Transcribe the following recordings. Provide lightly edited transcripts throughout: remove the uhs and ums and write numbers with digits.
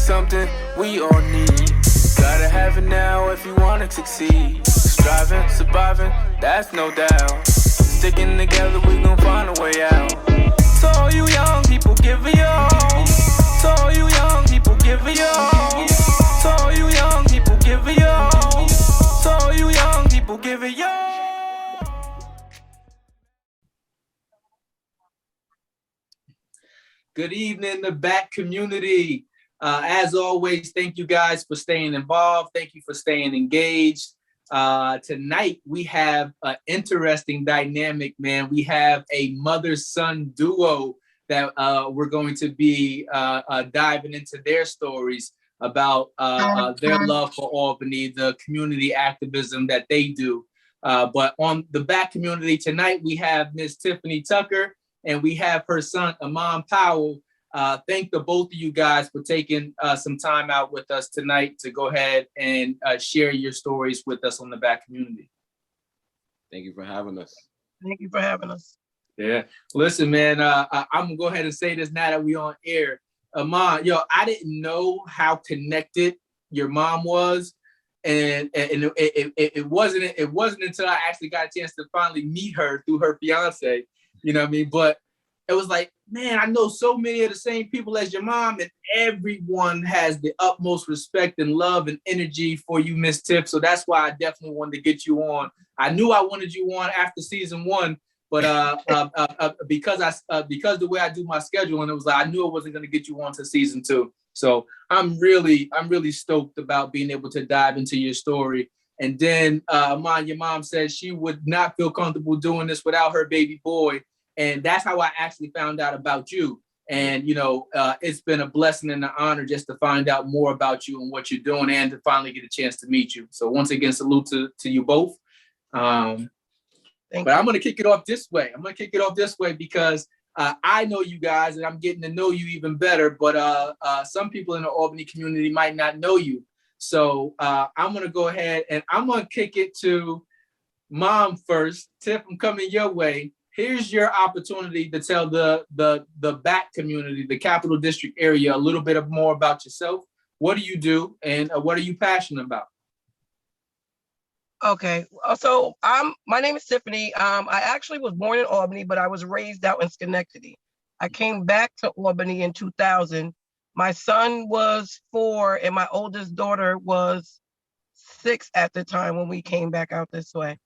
something we all need. Gotta have it now if you wanna succeed. Striving, surviving, that's no doubt. Sticking together, we gon' find a way out. To all you young people, give it your all. To all you young people, give it your all. To all you young people, give it your all. To all you young people, give it your all. Good evening, the back community. As always, thank you guys for staying involved. Thank you for staying engaged. Tonight, we have an interesting dynamic, man. We have a mother-son duo that we're going to be diving into their stories about their love for Albany, the community activism that they do. But on the back community tonight, we have Miss Tiffanie Tucker, and we have her son, Ahmon Powell. Thank the both of you guys for taking some time out with us tonight to go ahead and share your stories with us on the back community. Thank you for having us. Thank you for having us. Yeah. Listen, man, I'm going to go ahead and say this now that we on air. Ahmon, I didn't know how connected your mom was. And it wasn't until I actually got a chance to finally meet her through her fiance. You know what I mean? But it was like, man, I know so many of the same people as your mom, and everyone has the utmost respect and love and energy for you, Miss Tiff. So that's why I definitely wanted to get you on. I knew I wanted you on after season one, but because the way I do my schedule, and it was like I knew I wasn't going to get you on to season two. So I'm really stoked about being able to dive into your story. And then, your mom said she would not feel comfortable doing this without her baby boy. And that's how I actually found out about you. And, it's been a blessing and an honor just to find out more about you and what you're doing and to finally get a chance to meet you. So once again, salute to you both. But I'm going to kick it off this way. Because I know you guys and I'm getting to know you even better. But some people in the Albany community might not know you. So I'm going to go ahead and I'm going to kick it to Mom first. Tiff, I'm coming your way. Here's your opportunity to tell the back community, the Capital District area, a little bit more about yourself. What do you do and what are you passionate about? Okay, so my name is Tiffanie. I actually was born in Albany, but I was raised out in Schenectady. I came back to Albany in 2000. My son was 4 and my oldest daughter was 6 at the time when we came back out this way.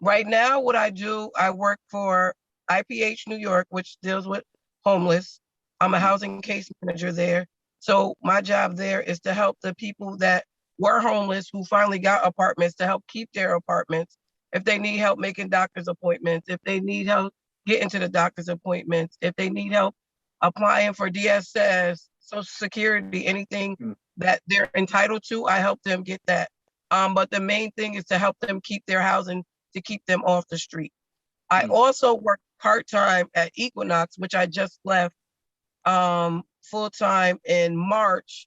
Right now, what I do, I work for IPH New York, which deals with homeless. I'm a housing case manager there. So my job there is to help the people that were homeless who finally got apartments to help keep their apartments. If they need help making doctor's appointments, if they need help getting to the doctor's appointments, if they need help applying for DSS, Social Security, anything that they're entitled to, I help them get that. But the main thing is to help them keep their housing, to keep them off the street. I also work part-time at Equinox, which I just left full-time in March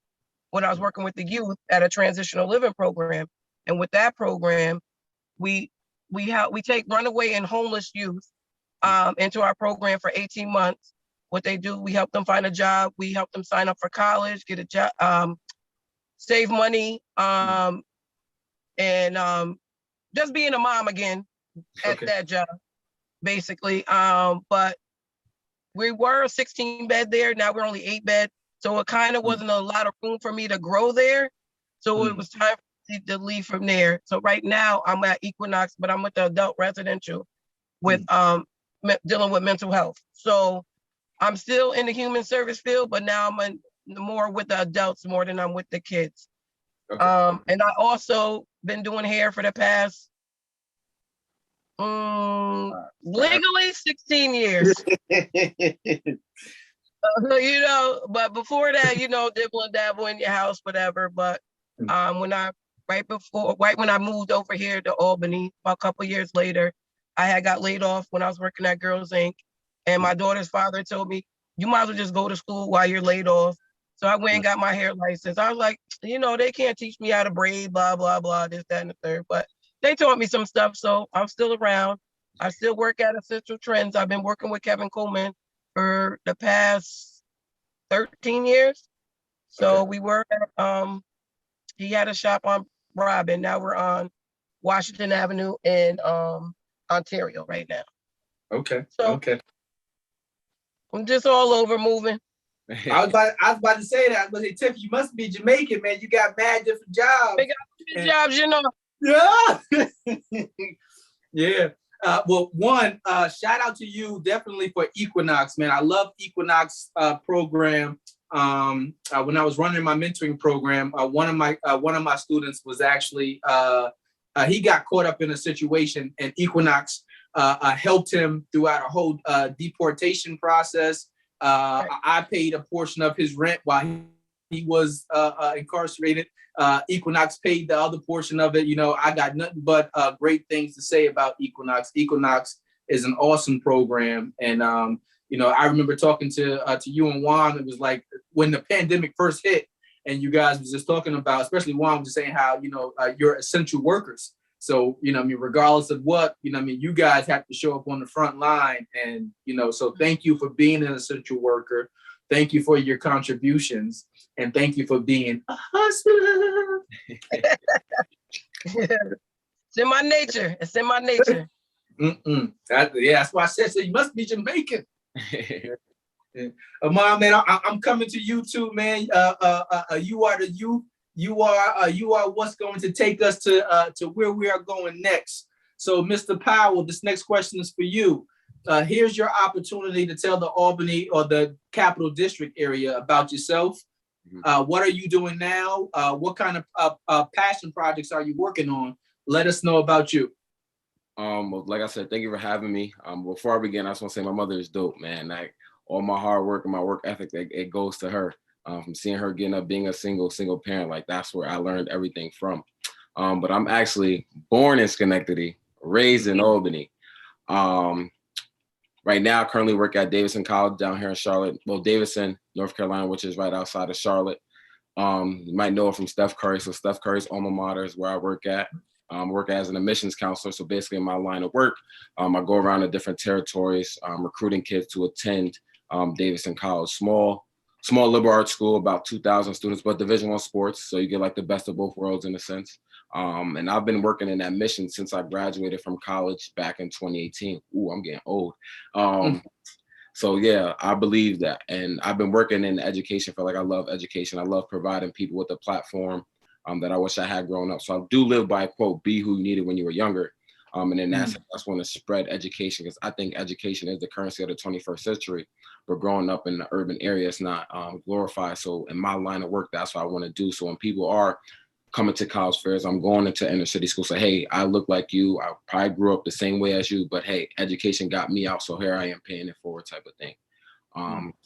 when I was working with the youth at a transitional living program. And with that program, we take runaway and homeless youth into our program for 18 months. What they do, we help them find a job, we help them sign up for college, get a job, save money, and just being a mom again at that job, basically. But we were a 16-bed there. Now we're only 8-bed. So it kind of wasn't a lot of room for me to grow there. So it was time for me to leave from there. So right now I'm at Equinox, but I'm with the adult residential with dealing with mental health. So I'm still in the human service field, but now I'm more with the adults more than I'm with the kids. Okay. And I also been doing hair for the past legally 16 years. But before that, dibble and dabble in your house, whatever. But when I moved over here to Albany, a couple years later, I had got laid off when I was working at Girls Inc. And my daughter's father told me, you might as well just go to school while you're laid off. So I went and got my hair license. I was like, they can't teach me how to braid, blah, blah, blah, this, that, and the third. But they taught me some stuff, so I'm still around. I still work at Essential Trends. I've been working with Kevin Coleman for the past 13 years. So we were at, he had a shop on Robin. Now we're on Washington Avenue in Ontario right now. Okay. So Okay. I'm just all over moving. I was about to say that. But Tiff, you must be Jamaican, man. You got mad different jobs. They got jobs, you know. Yeah. Yeah. Well, one, shout out to you definitely for Equinox, man. I love Equinox program. When I was running my mentoring program, one of my students was actually he got caught up in a situation, and Equinox helped him throughout a whole deportation process. I paid a portion of his rent while he was incarcerated. Equinox paid the other portion of it. You know, I got nothing but great things to say about Equinox. Equinox is an awesome program, and you know, I remember talking to you and Juan. It was like when the pandemic first hit, and you guys was just talking about, especially Juan was just saying how, you know, you're essential workers. So, you know, I mean, regardless of what, you know, I mean, you guys have to show up on the front line, and, you know, so thank you for being an essential worker. Thank you for your contributions, and thank you for being a hustler. It's in my nature. It's in my nature. That's why I said so. You must be Jamaican. Mom, man, I'm coming to you too, man. You are the youth. You are what's going to take us to where we are going next. So, Mr. Powell, this next question is for you. Here's your opportunity to tell the Albany or the Capital District area about yourself. What are you doing now? What kind of passion projects are you working on? Let us know about you. Well, like I said, thank you for having me. Before I begin, I just want to say my mother is dope, man. Like all my hard work and my work ethic, it goes to her. From seeing her getting up, being a single parent, like that's where I learned everything from. But I'm actually born in Schenectady, raised in Albany. Right now, I currently work at Davidson College down here in Charlotte. Well, Davidson, North Carolina, which is right outside of Charlotte. You might know it from Steph Curry. So Steph Curry's alma mater is where I work at. I work as an admissions counselor. So basically in my line of work, I go around to different territories, recruiting kids to attend Davidson College. Small liberal arts school, about 2,000 students, but Division I sports. So you get like the best of both worlds in a sense. And I've been working in that mission since I graduated from college back in 2018. Ooh, I'm getting old. So yeah, I believe that. And I've been working in education. I love education. I love providing people with a platform that I wish I had growing up. So I do live by a quote, be who you needed when you were younger. And then that's when to spread education, because I think education is the currency of the 21st century. But growing up in the urban area, it's not glorified. So in my line of work, that's what I want to do. So when people are coming to college fairs, I'm going into inner city school. Say, hey, I look like you. I probably grew up the same way as you, but hey, education got me out. So here I am paying it forward type of thing.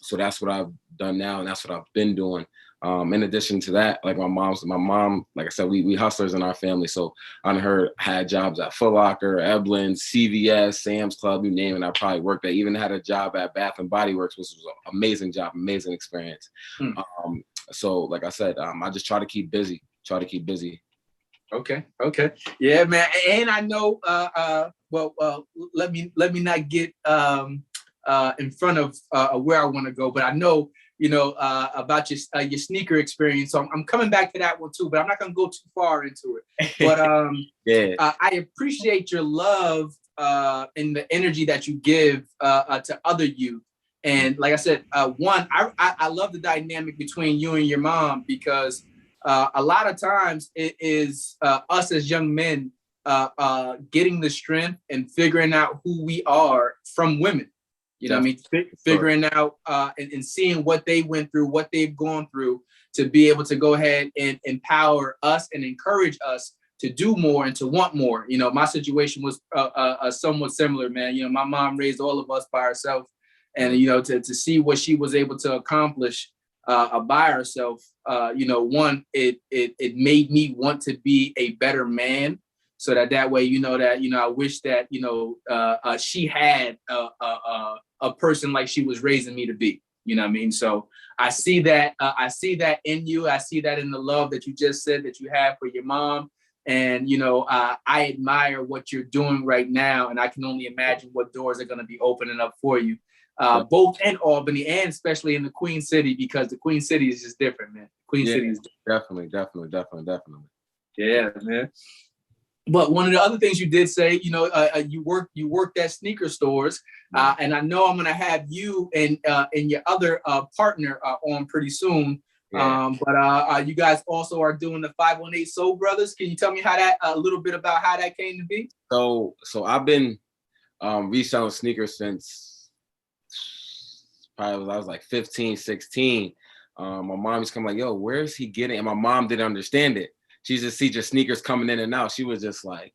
So that's what I've done now. And that's what I've been doing. In addition to that, like my mom, like I said, we hustlers in our family. So I had jobs at Foot Locker, Eblin, CVS, Sam's Club, you name it. I probably worked there. Even had a job at Bath and Body Works, which was an amazing job, amazing experience. So like I said, I just try to keep busy. Okay. Yeah, man. And I know, let me not get in front of where I want to go, but I know, you know, about your sneaker experience. So I'm coming back to that one too, but I'm not going to go too far into it. But I appreciate your love and the energy that you give to other youth. And like I said, one, I love the dynamic between you and your mom, because a lot of times it is us as young men getting the strength and figuring out who we are from women. You know what I mean? Figuring out and seeing what they went through, what they've gone through, to be able to go ahead and empower us and encourage us to do more and to want more. You know, my situation was somewhat similar, man. You know, my mom raised all of us by herself, and, you know, to see what she was able to accomplish by herself, you know, one, it made me want to be a better man. So that way, you know, I wish that, you know, she had a person like she was raising me to be, you know what I mean? So I see that in you. I see that in the love that you just said that you have for your mom. And, you know, I admire what you're doing right now. And I can only imagine what doors are going to be opening up for you. both in Albany and especially in the Queen City, because the Queen City is just different, man. Queen City is definitely. Yeah, man. But one of the other things you did say, you worked at sneaker stores, and I know I'm gonna have you and your other partner on pretty soon. Yeah. But you guys also are doing the 518 Soul Brothers. Can you tell me a little bit about how that came to be? So I've been reselling sneakers since probably I was like 15, 16. My mom used to come like, yo, where is he getting? And my mom didn't understand it. She just see just sneakers coming in and out. She was just like,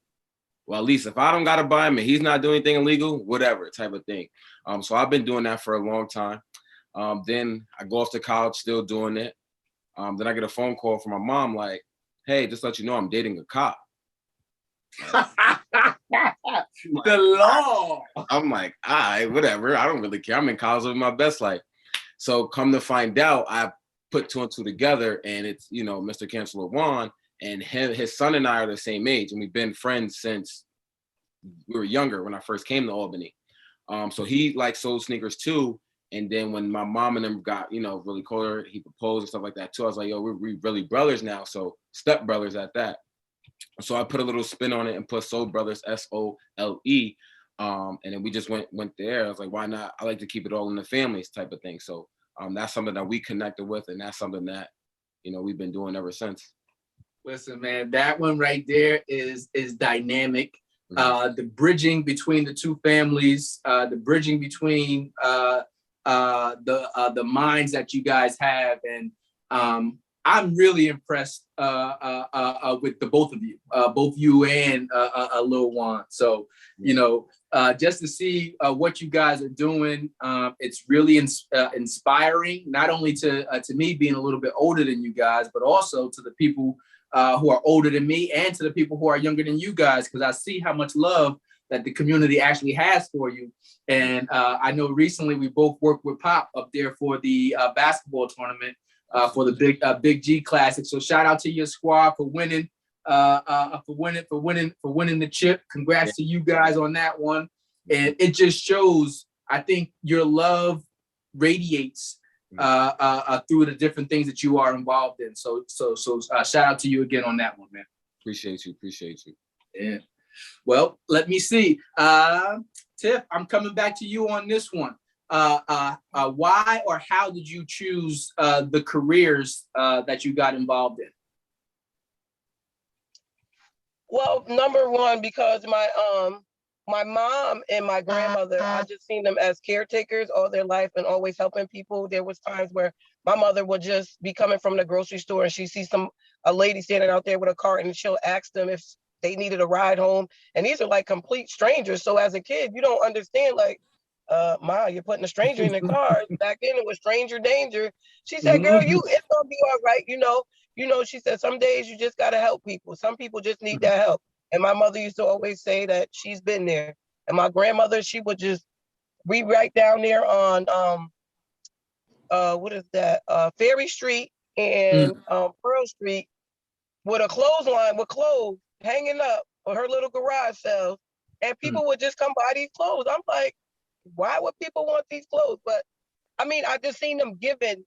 well, at least if I don't gotta buy him and he's not doing anything illegal, whatever type of thing. So I've been doing that for a long time. Then I go off to college still doing it. Then I get a phone call from my mom like, hey, just let you know I'm dating a cop. The law. I'm like, all right, whatever. I don't really care. I'm in college living my best life. So come to find out, I put two and two together, and it's, Mr. Chancellor Juan, and his son and I are the same age, and we've been friends since we were younger when I first came to Albany. So he sold sneakers too. And then when my mom and them got, really closer, he proposed and stuff like that too. I was like, yo, we're really brothers now. So step brothers at that. So I put a little spin on it and put Soul Brothers, SOLE. And then we just went there. I was like, why not? I like to keep it all in the families type of thing. So that's something that we connected with. And that's something that, we've been doing ever since. Listen, man, that one right there is dynamic. The bridging between the two families, the bridging between the minds that you guys have, and I'm really impressed with the both of you, both you and Lil Juan. So just to see what you guys are doing, it's really inspiring. Not only to me being a little bit older than you guys, but also to the people who are older than me, and to the people who are younger than you guys, because I see how much love that the community actually has for you. And I know recently we both worked with Pop up there for the basketball tournament for the Big G Classic. So shout out to your squad for winning the chip. Congrats to you guys on that one. And it just shows, I think your love radiates through the different things that you are involved in. So shout out to you again on that one, man. Appreciate you. Yeah. Well, let me see. Tiff, I'm coming back to you on this one. Why or how did you choose the careers that you got involved in? Well, number one, because my mom and my grandmother, I just seen them as caretakers all their life and always helping people. There was times where my mother would just be coming from the grocery store and she sees a lady standing out there with a cart, and she'll ask them if they needed a ride home. And these are like complete strangers. So as a kid, you don't understand, like, Ma, you're putting a stranger in the car. Back then it was stranger danger. She said, girl, it's gonna be all right. She said, some days you just gotta help people. Some people just need that help. And my mother used to always say that she's been there. And my grandmother, she would just, we right down there on what is that? Ferry Street and Pearl Street, with a clothesline with clothes hanging up on her little garage sales, and people would just come buy these clothes. I'm like, why would people want these clothes? But I mean, I just seen them giving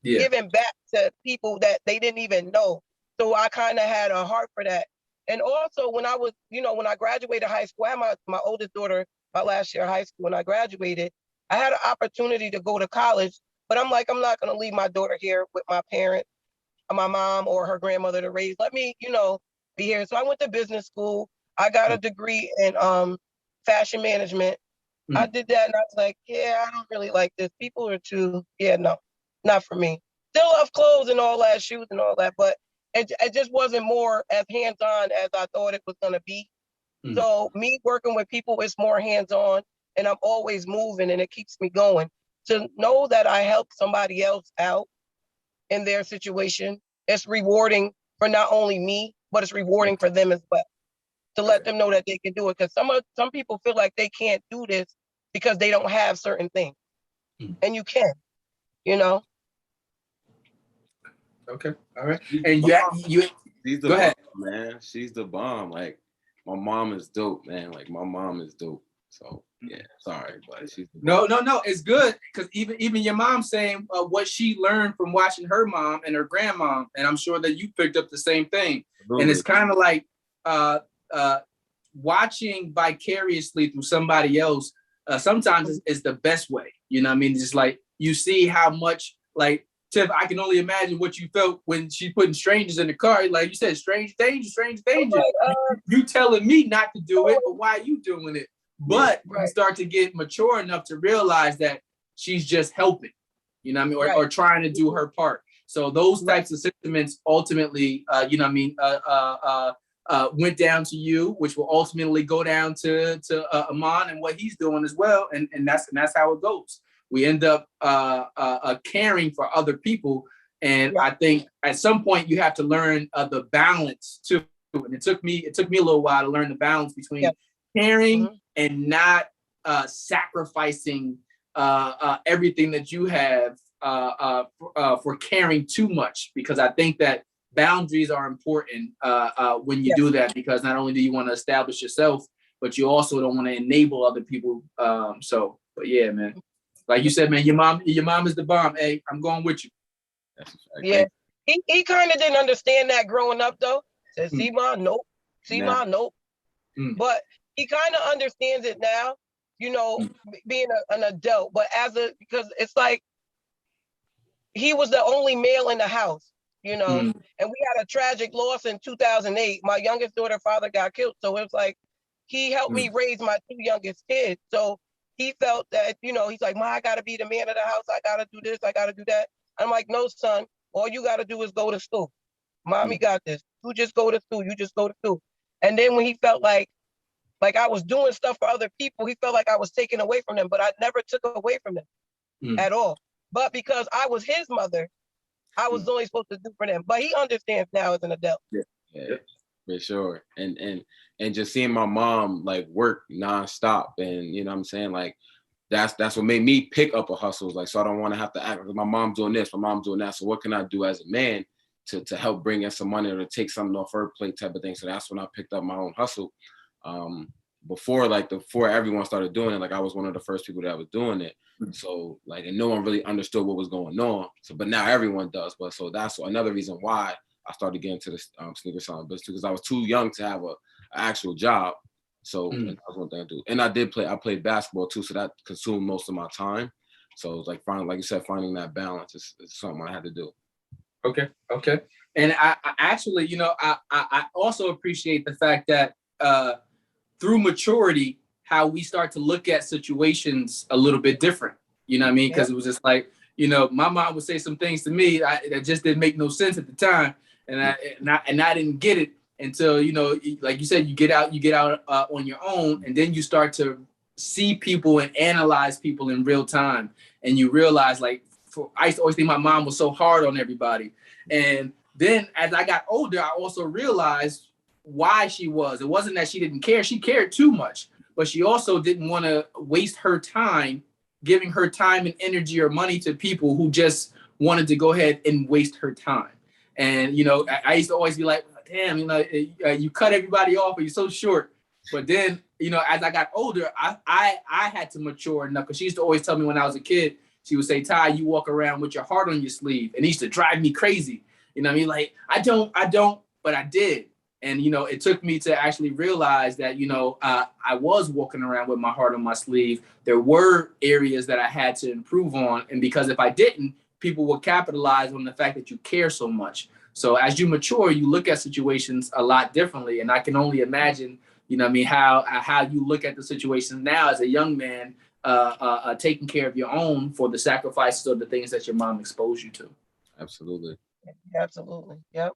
back to people that they didn't even know. So I kind of had a heart for that. And also when I was, when I graduated high school, I had my oldest daughter, my last year of high school, when I graduated, I had an opportunity to go to college, but I'm like, I'm not going to leave my daughter here with my parents, my mom or her grandmother to raise. Let me, be here. So I went to business school. I got a degree in fashion management. I did that, and I was like, yeah, I don't really like this. People are no, not for me. Still love clothes and all that, shoes and all that, but it just wasn't more as hands-on as I thought it was going to be. So me working with people is more hands-on, and I'm always moving, and it keeps me going. To know that I helped somebody else out in their situation, it's rewarding for not only me, but it's rewarding for them as well. To let them know that they can do it. Because some people feel like they can't do this because they don't have certain things. And you can, Okay. All right. And she's the go ahead, man. She's the bomb. Like, my mom is dope, man. Like, my mom is dope. So Yeah, sorry, but she's No, it's good because even your mom saying what she learned from watching her mom and her grandmom, and I'm sure that you picked up the same thing. Absolutely. And it's kind of like watching vicariously through somebody else. Sometimes is the best way. You know what I mean? Just like you see how much, like Tiff, I can only imagine what you felt when she putting strangers in the car. Like you said, strange danger, strange danger. You telling me not to do it, but why are you doing it? But you start to get mature enough to realize that she's just helping, you know what I mean, or trying to do her part. So those types of sentiments ultimately, you know what I mean, went down to you, which will ultimately go down to Ahmon and what he's doing as well. And that's how it goes. We end up caring for other people. And I think at some point you have to learn the balance too. And it took me a little while to learn the balance between caring and not sacrificing everything that you have for caring too much, because I think that boundaries are important when you do that, because not only do you want to establish yourself, but you also don't want to enable other people. But yeah, man, like you said, man, your mom is the bomb. Hey, I'm going with you. Yeah, he kind of didn't understand that growing up though. Said, see, mom, nope. See, mom, nope. But he kind of understands it now, you know, being an adult. But because it's like he was the only male in the house, you know, and we had a tragic loss in 2008. My youngest daughter's father got killed. So it was like he helped me raise my two youngest kids. So he felt that, you know, he's like, Ma, I got to be the man of the house. I got to do this. I got to do that. I'm like, no, son, all you got to do is go to school. Mommy got this. You just go to school. You just go to school. And then when he felt like I was doing stuff for other people, he felt like I was taking away from them, but I never took away from them at all. But because I was his mother, I was only supposed to do for them. But he understands now as an adult. Yeah, for sure. And just seeing my mom like work nonstop, and you know what I'm saying, like that's what made me pick up a hustle. Like, so I don't want to have to act like my mom's doing this, my mom's doing that. So what can I do as a man to help bring in some money or to take something off her plate type of thing? So that's when I picked up my own hustle. Before everyone started doing it, like I was one of the first people that was doing it. So like, and no one really understood what was going on. So, but now everyone does. But so that's another reason why I started getting into this sneaker selling business, because I was too young to have an actual job. So and that was one thing I do. And I played basketball too, so that consumed most of my time. So it's like like you said, finding that balance is something I had to do. Okay. And I actually, you know, I also appreciate the fact that through maturity, how we start to look at situations a little bit different. You know what I mean? Because it was just like, you know, my mom would say some things to me that just didn't make no sense at the time, and I didn't get it until, you know, like you said, you get out on your own, and then you start to see people and analyze people in real time, and you realize, like, I used to always think my mom was so hard on everybody, and then as I got older, I also realized why she was. It wasn't that she didn't care; she cared too much, but she also didn't want to waste her time giving her time and energy or money to people who just wanted to go ahead and waste her time. And, you know, I used to always be like, damn, you know, you cut everybody off, but you're so short. But then, you know, as I got older, I had to mature enough, because she used to always tell me when I was a kid, she would say, Ty, you walk around with your heart on your sleeve. And it used to drive me crazy. You know what I mean? Like, I don't, but I did. And, you know, it took me to actually realize that, you know, I was walking around with my heart on my sleeve. There were areas that I had to improve on. And because if I didn't, people would capitalize on the fact that you care so much. So as you mature, you look at situations a lot differently. And I can only imagine, you know what I mean, how you look at the situations now as a young man, taking care of your own for the sacrifices of the things that your mom exposed you to. Absolutely. Absolutely. Yep.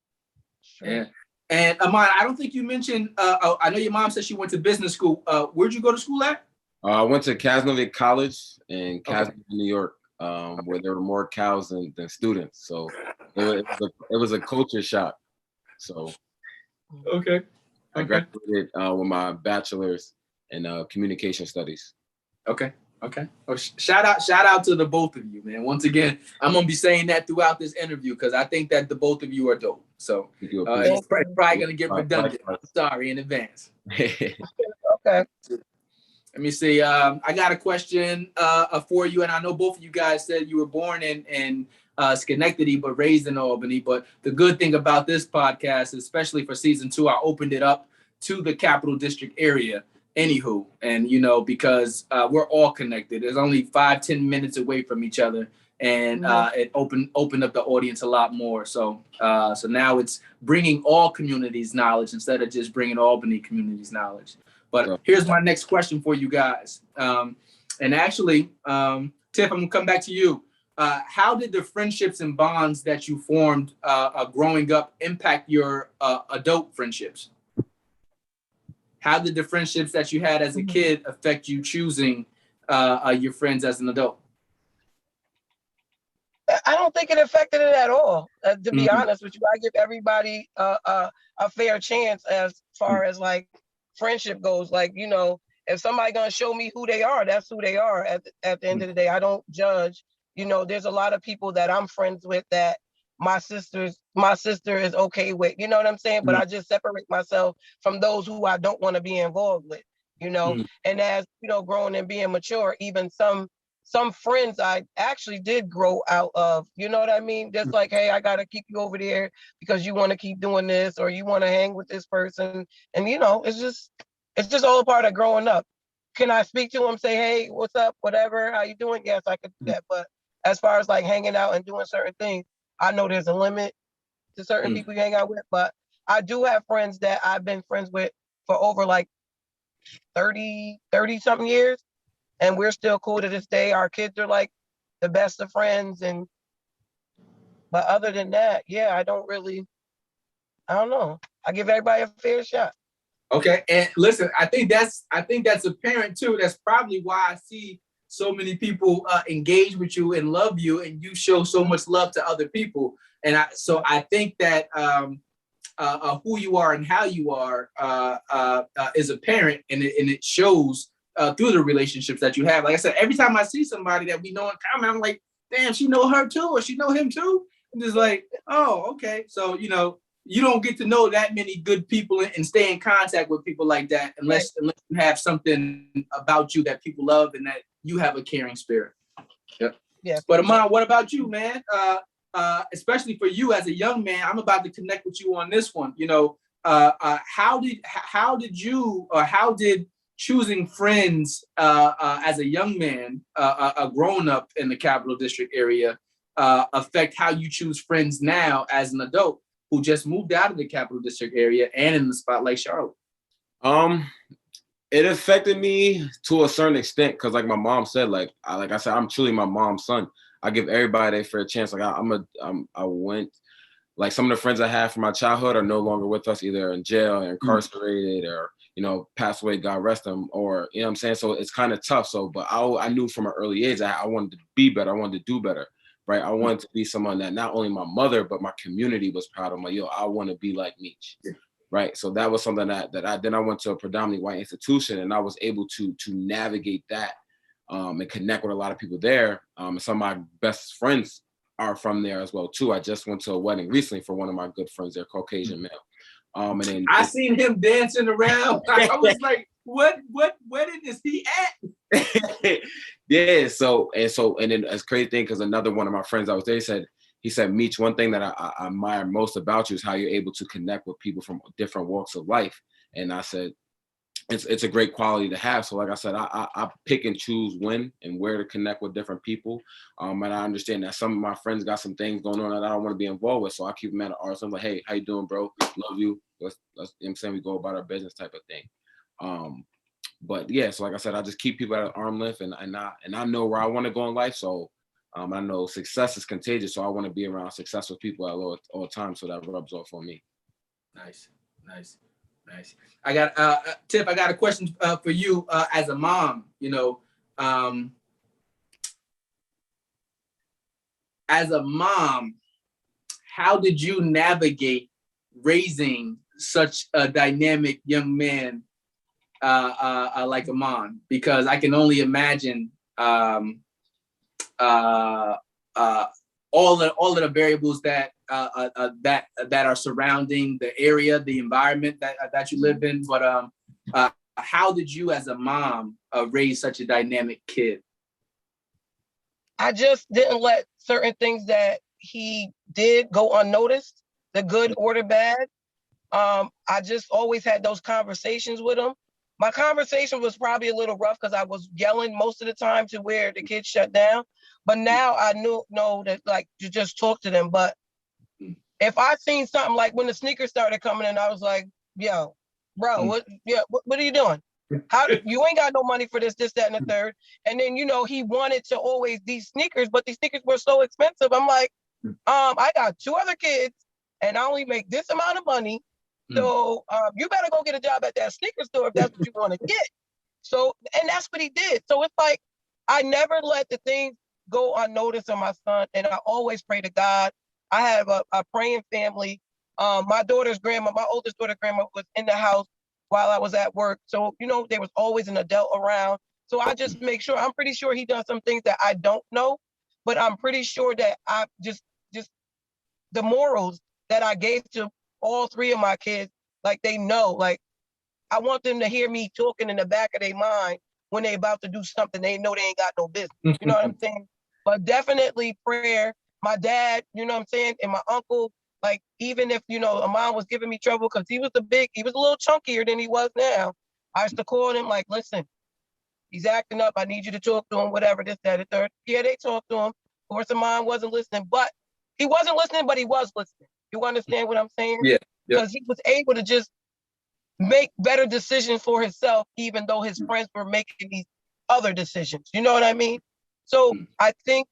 Sure. Yeah. And Ahmon, I don't think you mentioned, I know your mom said she went to business school. Where'd you go to school at? I went to Casanova College in Casanova, New York, where there were more cows than students. So it was a culture shock. So I graduated with my bachelor's in communication studies. Okay. Well, shout out to the both of you, man. Once again, I'm gonna be saying that throughout this interview, because I think that the both of you are dope. So it's probably gonna get redundant. I'm sorry in advance. Okay. Let me see. I got a question for you, and I know both of you guys said you were born in Schenectady, but raised in Albany. But the good thing about this podcast, especially for season 2, I opened it up to the Capital District area. Anywho, and because we're all connected. There's only 5-10 minutes away from each other, and it opened up the audience a lot more. So now it's bringing all communities knowledge instead of just bringing Albany communities knowledge. But here's my next question for you guys. And actually, Tiff, I'm gonna come back to you. How did the friendships and bonds that you formed growing up impact your adult friendships? How did the friendships that you had as a kid affect you choosing your friends as an adult? I don't think it affected it at all. To be honest with you, I give everybody a fair chance as far as like friendship goes. Like, if somebody gonna show me who they are, that's who they are. At the end of the day, I don't judge. There's a lot of people that I'm friends with that my sister is okay with. You know what I'm saying? But I just separate myself from those who I don't want to be involved with. And as growing and being mature, even some friends I actually did grow out of. You know what I mean? Just like, hey, I gotta keep you over there because you want to keep doing this, or you want to hang with this person, and it's just all a part of growing up. Can I speak to them, say, hey, what's up, whatever, how you doing? Yes, I could do that. But as far as like hanging out and doing certain things, I know there's a limit to certain people you hang out with. But I do have friends that I've been friends with for over like 30 something years, and we're still cool to this day. Our kids are like the best of friends. But other than that, yeah, I don't know. I give everybody a fair shot. Okay, and listen, I think that's apparent too. That's probably why I see so many people engage with you and love you, and you show so much love to other people. And I think that who you are and how you are is apparent, and it shows through the relationships that you have. Like I said, every time I see somebody that we know in common, I'm like, damn, she know her too, or she know him too. And just like, oh, okay. So you don't get to know that many good people and stay in contact with people like that unless you have something about you that people love and that you have a caring spirit. Yep. Yeah. But Ahmon, what about you, man? Especially for you as a young man, I'm about to connect with you on this one. How did choosing friends as a young man, growing up in the Capital District area, affect how you choose friends now as an adult who just moved out of the Capital District area and in the spotlight Charlotte? It affected me to a certain extent because, like my mom said, like I said, I'm truly my mom's son. I give everybody a fair chance. Like I went, like some of the friends I had from my childhood are no longer with us, either in jail, or incarcerated, or passed away, God rest them, or what I'm saying. So it's kind of tough. So, but I knew from an early age I wanted to be better. I wanted to do better. Right. I wanted to be someone that not only my mother, but my community was proud of. Like, I want to be like Meech. Yeah. Right. So that was something that I went to a predominantly white institution, and I was able to navigate that and connect with a lot of people there. And some of my best friends are from there as well, too. I just went to a wedding recently for one of my good friends. They're Caucasian male. And then I seen him dancing around. I was like, what wedding is he at? Yeah, so then it's crazy thing because another one of my friends I was there he said, Meech, one thing that I admire most about you is how you're able to connect with people from different walks of life. And I said, it's a great quality to have. So like I said, I pick and choose when and where to connect with different people. And I understand that some of my friends got some things going on that I don't want to be involved with. So I keep them at an arm's length. I'm like, hey, how you doing, bro? Love you. Let's I'm saying we go about our business type of thing. But yeah, so like I said, I just keep people at an arm's length, and I know where I want to go in life. So I know success is contagious. So I want to be around successful people at all times. So that rubs off on me. Nice. I got Tiff. I got a question for you as a mom. As a mom, how did you navigate raising such a dynamic young man like Ahmon? Because I can only imagine all of the variables that are surrounding the area, the environment that you live in. But how did you as a mom raise such a dynamic kid? I just didn't let certain things that he did go unnoticed, the good or the bad. I just always had those conversations with him. My conversation was probably a little rough because I was yelling most of the time to where the kids shut down. But now I know that like to just talk to them. But if I seen something like when the sneakers started coming in, I was like, yo, bro, what are you doing? How you ain't got no money for this, that, and the third. And then, he wanted to always these sneakers, but these sneakers were so expensive. I'm like, I got 2 other kids and I only make this amount of money. So you better go get a job at that sneaker store if that's what you want to get. So, and that's what he did. So it's like, I never let the things go unnoticed on my son. And I always pray to God. I have a praying family. My daughter's grandma, my oldest daughter's grandma was in the house while I was at work. So, there was always an adult around. So I just make sure, I'm pretty sure he does some things that I don't know, but I'm pretty sure that I just the morals that I gave to all 3 of my kids, like they know, like I want them to hear me talking in the back of their mind when they about to do something they know they ain't got no business. You know what I'm saying? But definitely prayer. My dad, you know what I'm saying? And my uncle, like even if, Ahmon was giving me trouble because he was a little chunkier than he was now. I used to call him like, listen, he's acting up. I need you to talk to him, whatever, this, that, and third. Yeah, they talked to him. Of course, Ahmon wasn't listening, but he wasn't listening, but he was listening. You understand what I'm saying? Yeah. Because he was able to just make better decisions for himself, even though his friends were making these other decisions. You know what I mean? So I think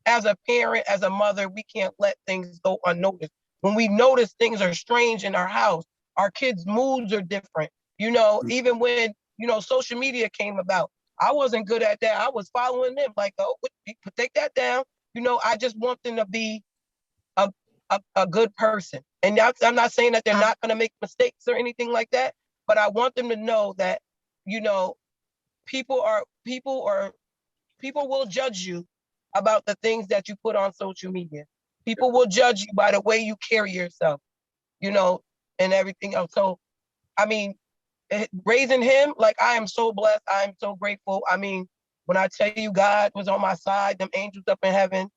as a parent, as a mother, we can't let things go unnoticed. When we notice things are strange in our house, our kids' moods are different. Even when, social media came about, I wasn't good at that. I was following them like, oh, take that down. I just want them to be a good person. And I'm not saying that they're not going to make mistakes or anything like that, but I want them to know that, people will judge you about the things that you put on social media. People will judge you by the way you carry yourself, and everything else. So, I mean, raising him, like I am so blessed. I am so grateful. I mean, when I tell you God was on my side, them angels up in heaven,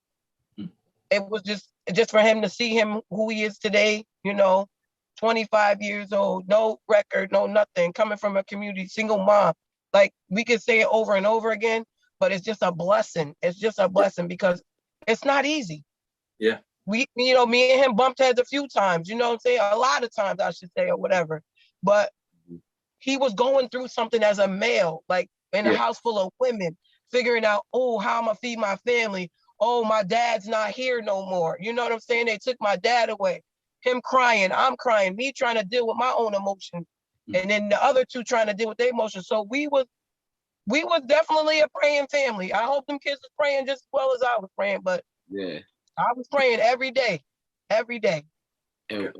it was just for him to see him who he is today, 25 years old, no record, no nothing, coming from a community, single mom. Like we could say it over and over again, but it's just a blessing. It's just a blessing because it's not easy. Yeah. Me and him bumped heads a few times, what I'm saying? A lot of times, I should say, or whatever. But he was going through something as a male, like in a house full of women, figuring out, oh, how I'm going to feed my family. Oh, my dad's not here no more. You know what I'm saying? They took my dad away. Him crying, I'm crying, me trying to deal with my own emotions. And then the other 2 trying to deal with their emotions. So we was definitely a praying family. I hope them kids was praying just as well as I was praying, but Yeah. I was praying every day. And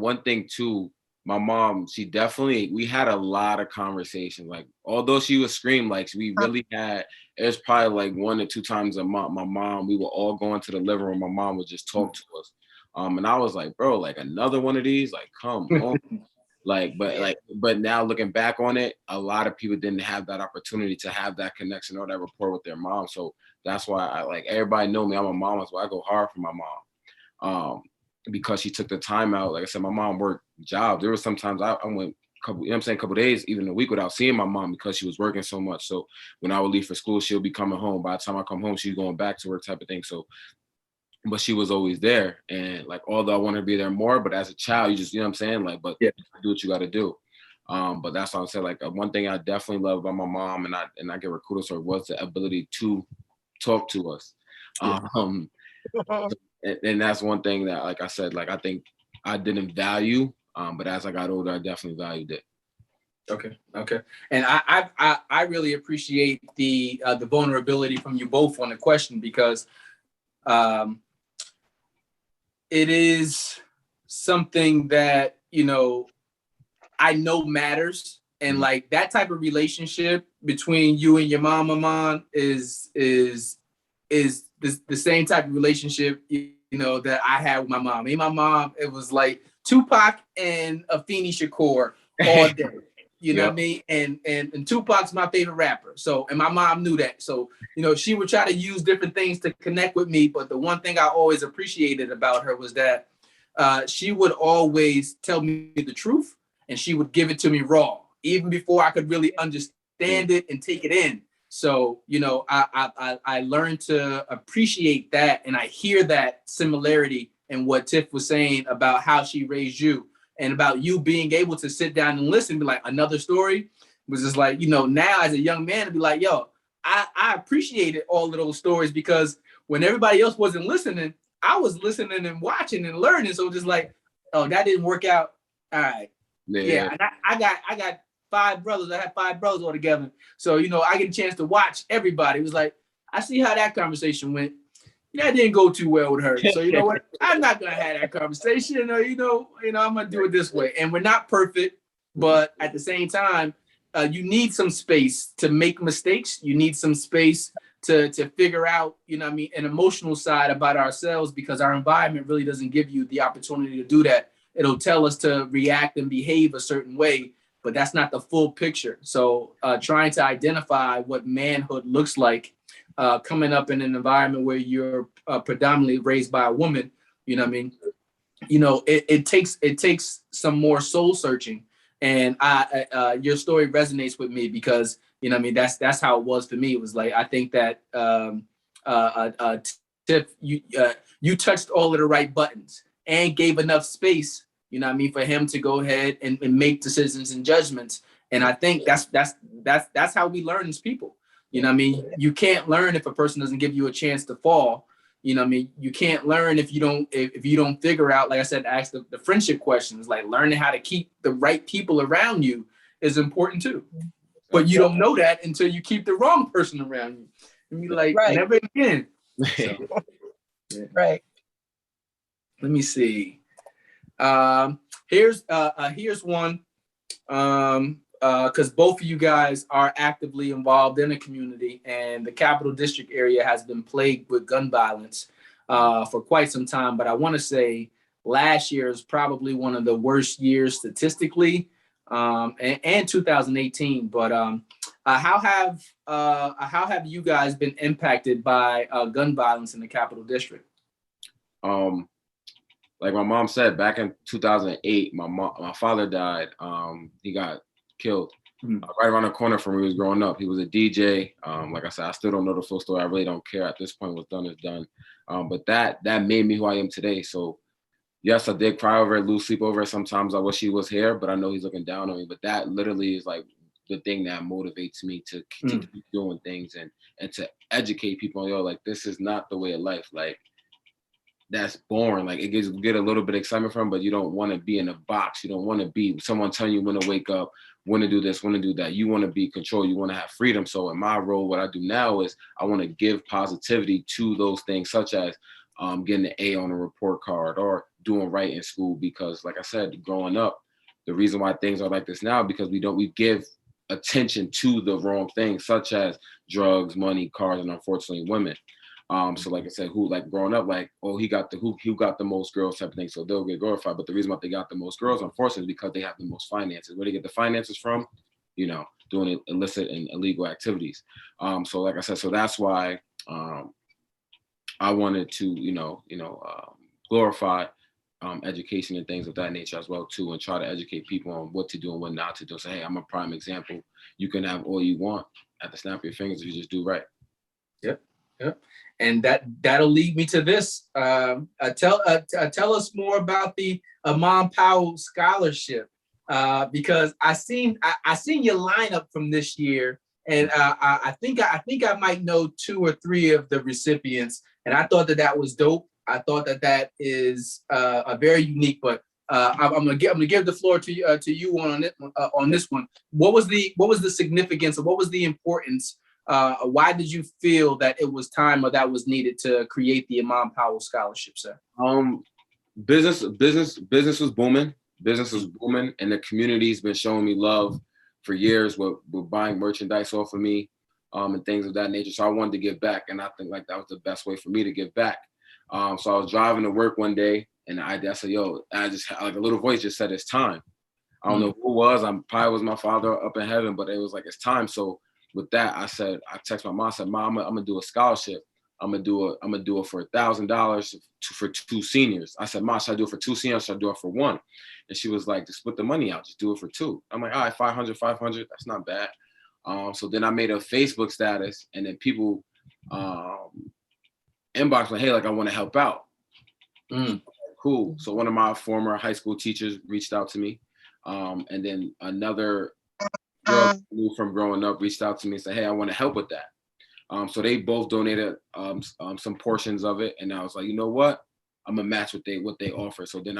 one thing too, my mom, we had a lot of conversation. Like, although she would scream, like we really had, it was probably like 1 or 2 times a month. My mom, we would all go into the living room. My mom would just talk to us. And I was like, bro, like another one of these, like, come on. But now looking back on it, a lot of people didn't have that opportunity to have that connection or that rapport with their mom. So that's why I like everybody know me. I'm a mom, so I go hard for my mom. Because she took the time out. Like I said, my mom worked jobs. There was sometimes I went couple days, even a week without seeing my mom because she was working so much. So when I would leave for school, she'll be coming home. By the time I come home, she's going back to work type of thing. So, but she was always there. And like, although I wanted to be there more, but as a child, you just, you know what I'm saying? Like, but do what you got to do. But that's what I'm saying. Like one thing I definitely love about my mom and I give her kudos for was the ability to talk to us. And that's one thing that, like I said, like I think I didn't value, but as I got older, I definitely valued it. Okay. And I really appreciate the vulnerability from you both on the question because it is something that I know matters, and like that type of relationship between you and your mom, Ahmon, is the same type of relationship that I had with my mom. Me and my mom, it was like Tupac and Afeni Shakur all day. You know what I mean? And Tupac's my favorite rapper. So, and my mom knew that. So, you know, she would try to use different things to connect with me. But the one thing I always appreciated about her was that she would always tell me the truth, and she would give it to me raw, even before I could really understand it and take it in. So, you know, I learned to appreciate that, and I hear that similarity in what Tiff was saying about how she raised you. And about you being able to sit down and listen, be like, another story was just like, you know, now as a young man to be like, yo, I appreciated all of those stories, because when everybody else wasn't listening, I was listening and watching and learning. So just like, oh, that didn't work out. All right. Yeah. And I got 5 brothers. I had 5 brothers all together. So, you know, I get a chance to watch everybody. It was like, I see how that conversation went. That didn't go too well with her. So you know what? I'm not gonna have that conversation. Or, you know, I'm gonna do it this way. And we're not perfect, but at the same time, you need some space to make mistakes. You need some space to figure out, you know what I mean, an emotional side about ourselves, because our environment really doesn't give you the opportunity to do that. It'll tell us to react and behave a certain way, but that's not the full picture. So trying to identify what manhood looks like coming up in an environment where you're predominantly raised by a woman, you know what I mean? You know, it takes some more soul searching. And your story resonates with me because, you know what I mean, that's how it was for me. It was like, I think that Tiff, you touched all of the right buttons and gave enough space, you know what I mean, for him to go ahead and make decisions and judgments. And I think that's how we learn as people. You know what I mean? You can't learn if a person doesn't give you a chance to fall. You know what I mean? You can't learn if you don't figure out, like I said, ask the friendship questions. Like learning how to keep the right people around you is important too. But you don't know that until you keep the wrong person around you. And be like, never again. So, yeah. Right. Let me see. Here's one. Because both of you guys are actively involved in the community, and the Capital District area has been plagued with gun violence for quite some time. But I want to say last year is probably one of the worst years statistically, and 2018. But how have you guys been impacted by gun violence in the Capital District? Like my mom said, back in 2008, my father died. He got killed right around the corner from where he was growing up. He was a DJ. Like I said, I still don't know the full story. I really don't care at this point. What's done is done. But that made me who I am today. So yes, I did cry over it, lose sleep over it. Sometimes I wish he was here, but I know he's looking down on me. But that literally is like the thing that motivates me to keep doing things and to educate people. Yo, like this is not the way of life. Like that's boring. Like it get a little bit of excitement from, but you don't want to be in a box. You don't want to be someone telling you when to wake up, when to do this, when to do that. You want to be controlled. You want to have freedom. So in my role, what I do now is I want to give positivity to those things, such as getting an A on a report card or doing right in school. Because like I said, growing up, the reason why things are like this now, because we give attention to the wrong things, such as drugs, money, cars, and unfortunately women. So like I said, who like growing up, like, oh, who got the most girls type of thing. So they'll get glorified. But the reason why they got the most girls, unfortunately, is because they have the most finances. Where they get the finances from, you know, doing illicit and illegal activities. So like I said, so that's why I wanted to, glorify education and things of that nature as well too, and try to educate people on what to do and what not to do. So hey, I'm a prime example. You can have all you want at the snap of your fingers if you just do right. Yep. And that'll lead me to this. Tell us more about the Ahmon Powell Scholarship, because I seen your lineup from this year, and I think I might know 2 or 3 of the recipients, and I thought that was dope. I thought that is a very unique. But I'm gonna give the floor to you on this one. What was the significance, or what was the importance? Why did you feel that it was time or that was needed to create the Ahmon Powell Scholarship, sir? Business was booming. Business was booming, and the community's been showing me love for years with buying merchandise off of me, and things of that nature. So I wanted to give back, and I think like that was the best way for me to give back. So I was driving to work one day, and I said, "Yo," I just like a little voice just said, "It's time." I don't know who it was. Probably was my father up in heaven, but it was like, it's time. So with that, I text my mom, I said, Mom, I'm gonna do a scholarship. I'm gonna do it for $1,000 for 2 seniors. I said, Mom, should I do it for 2 seniors? Should I do it for 1? And she was like, just split the money out, just do it for 2. I'm like, all right, 500, that's not bad. So then I made a Facebook status, and then people inboxed me, hey, like, I want to help out. Cool. So one of my former high school teachers reached out to me. And then another girl who knew from growing up reached out to me and said, hey, I want to help with that. So they both donated some portions of it. And I was like, you know what? I'm gonna match what they offer. So then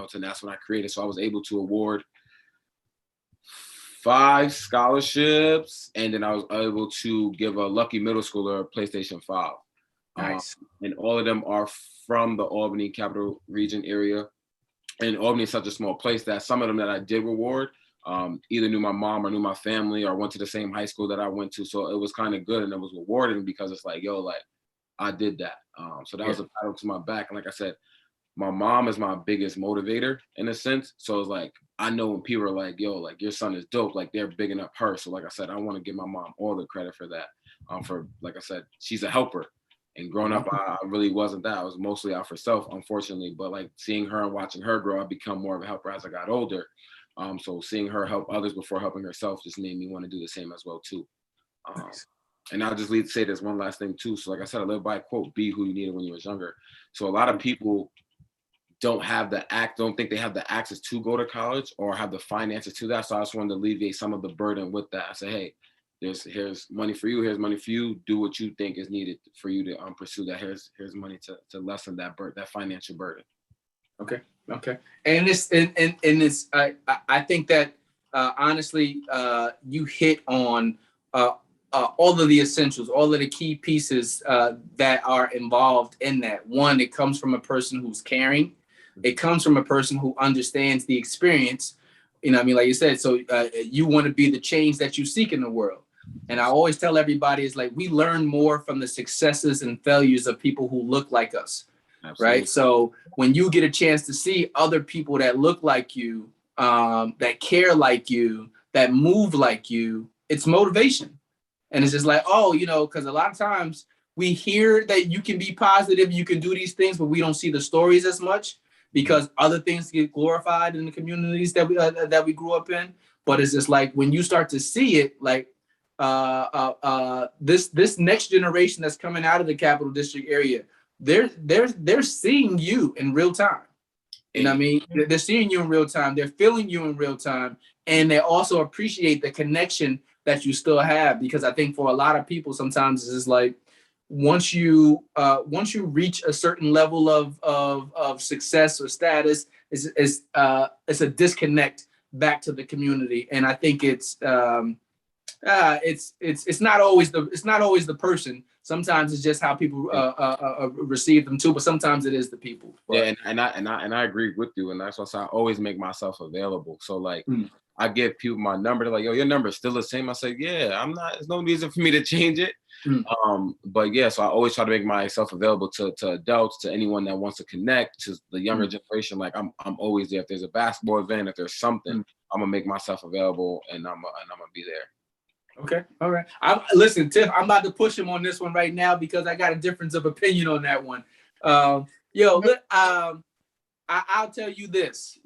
so that's when I created. So I was able to award 5 scholarships, and then I was able to give a lucky middle schooler a PlayStation 5. Nice. And all of them are from the Albany Capital Region area. And Albany is such a small place that some of them that I did reward either knew my mom or knew my family or went to the same high school that I went to. So it was kind of good, and it was rewarding because it's like, yo, like, I did that. So that was a title to my back. And like I said, my mom is my biggest motivator in a sense. So it's like, I know when people are like, yo, like, your son is dope, like, they're bigging up her. So like I said, I want to give my mom all the credit for that. For, like I said, she's a helper. And growing up, I really wasn't that. I was mostly out for self, unfortunately. But like seeing her and watching her grow, I become more of a helper as I got older. So seeing her help others before helping herself just made me want to do the same as well too. Nice. And I'll just say this one last thing too. So like I said, I live by a quote, be who you needed when you was younger. So a lot of people don't think they have the access to go to college or have the finances to that. So I just wanted to alleviate some of the burden with that. I say, hey, here's money for you. Here's money for you. Do what you think is needed for you to pursue that. Here's money to lessen that financial burden. Okay. And this, I think that honestly, you hit on all of the essentials, all of the key pieces that are involved in that. One, it comes from a person who's caring. It comes from a person who understands the experience. You know what I mean? Like you said, so you want to be the change that you seek in the world. And I always tell everybody, it's like, we learn more from the successes and failures of people who look like us. Absolutely. Right. So when you get a chance to see other people that look like you, that care like you, that move like you, it's motivation. And it's just like, oh, because a lot of times we hear that you can be positive, you can do these things, but we don't see the stories as much because other things get glorified in the communities that we grew up in. But it's just like when you start to see it, like this next generation that's coming out of the Capital District area, they're seeing you in real time. You know what I mean? They're seeing you in real time. They're feeling you in real time. And they also appreciate the connection that you still have, because I think for a lot of people, sometimes it's just like, once you reach a certain level of success or status, it's a disconnect back to the community. And I think it's not always the person. Sometimes it's just how people receive them too, but sometimes it is the people. Yeah, and I agree with you, and that's why I always make myself available. So like, I give people my number. They're like, yo, your number is still the same. I say, yeah, there's no reason for me to change it. But yeah, so I always try to make myself available to adults, to anyone that wants to connect, to the younger generation. Like I'm always there. If there's a basketball event, if there's something, I'm gonna make myself available, and I'm gonna be there. Okay. All right. Listen, Tiff, I'm about to push him on this one right now because I got a difference of opinion on that one. I'll tell you this,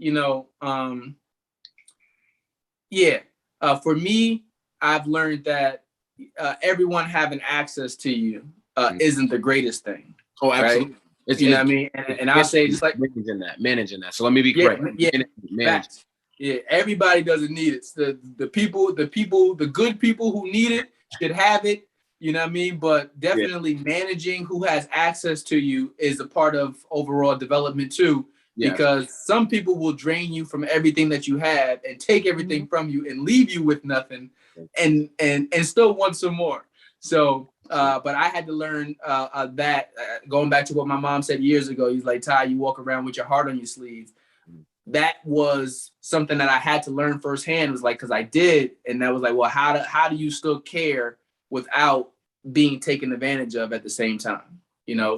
for me, I've learned that everyone having access to you isn't the greatest thing. Oh, absolutely. Right? You know what I mean? And I'll say just like managing that. So let me be correct. Yeah, everybody doesn't need it. The good people who need it should have it. You know what I mean? But definitely managing who has access to you is a part of overall development too. Yeah. Because some people will drain you from everything that you have and take everything from you and leave you with nothing and still want some more. So, but I had to learn that going back to what my mom said years ago. He's like, Ty, you walk around with your heart on your sleeve. That was something that I had to learn firsthand. It was like, because I did. And that was like, well, how do you still care without being taken advantage of at the same time?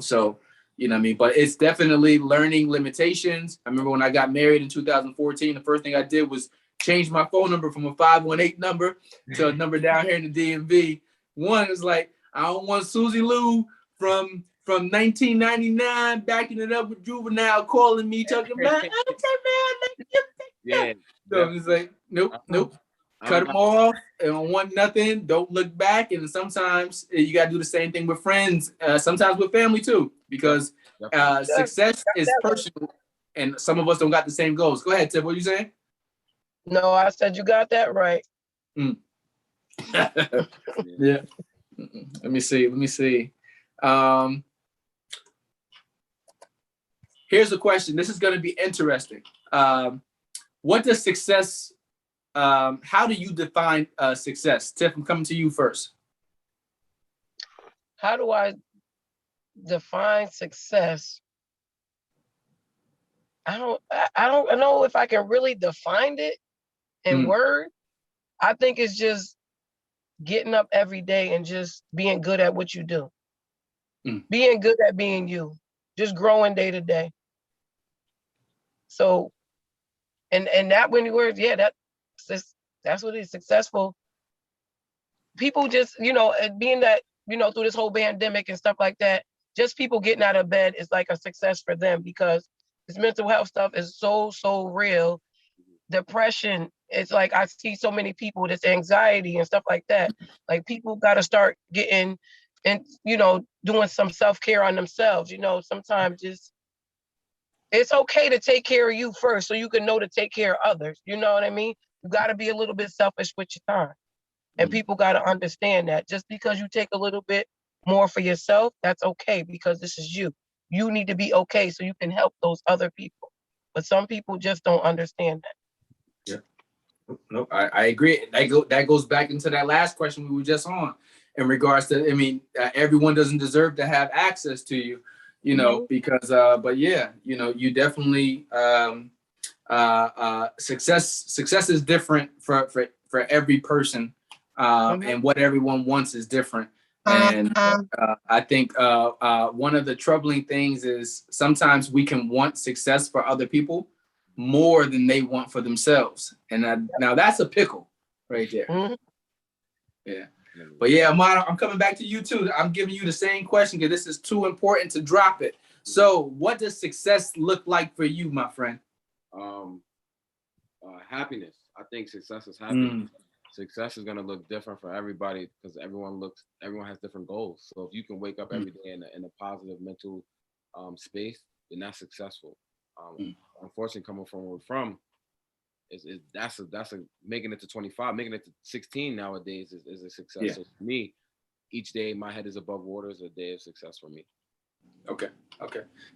So, you know what I mean? But it's definitely learning limitations. I remember when I got married in 2014, the first thing I did was changed my phone number from a 518 number to a number down here in the DMV. One is like, I don't want Susie Lou from 1999 backing it up with Juvenile calling me talking about Yeah. So it's like, nope. Cut them off. They don't want nothing. Don't look back. And sometimes you got to do the same thing with friends. Sometimes with family too, because success is personal, and some of us don't got the same goals. Go ahead, Tiff. What you saying? No, I said you got that right. Yeah. Let me see. Here's a question. This is going to be interesting. What does success? How do you define success? Tiff, I'm coming to you first. How do I define success? I don't know if I can really define it in words. I think it's just getting up every day and just being good at what you do. Being good at being you. Just growing day to day. So, and that when you were, that's what is successful. People just, being that, through this whole pandemic and stuff like that, just people getting out of bed is like a success for them, because this mental health stuff is so real. Depression, it's like I see so many people, this anxiety and stuff like that. Like people got to start getting and, doing some self-care on themselves. Sometimes it's okay to take care of you first so you can know to take care of others. You know what I mean? You got to be a little bit selfish with your time. And people got to understand that just because you take a little bit more for yourself, that's okay, because this is you. You need to be okay so you can help those other people. But some people just don't understand that. No, I agree. That goes back into that last question we were just on in regards to, everyone doesn't deserve to have access to you, because, but yeah, you definitely, success is different for every person, and what everyone wants is different. And I think one of the troubling things is sometimes we can want success for other people more than they want for themselves. And now that's a pickle right there. Yeah. But yeah, Ahmon, I'm coming back to you too. I'm giving you the same question because this is too important to drop it. So what does success look like for you, my friend? Happiness. I think success is happiness. Success is going to look different for everybody because everyone has different goals. So if you can wake up every day in a positive mental space, then that's successful. Unfortunately, coming from where we're from, that's a making it to 25, making it to 16 nowadays is a success. Yeah. So for me, each day my head is above water is a day of success for me. Okay.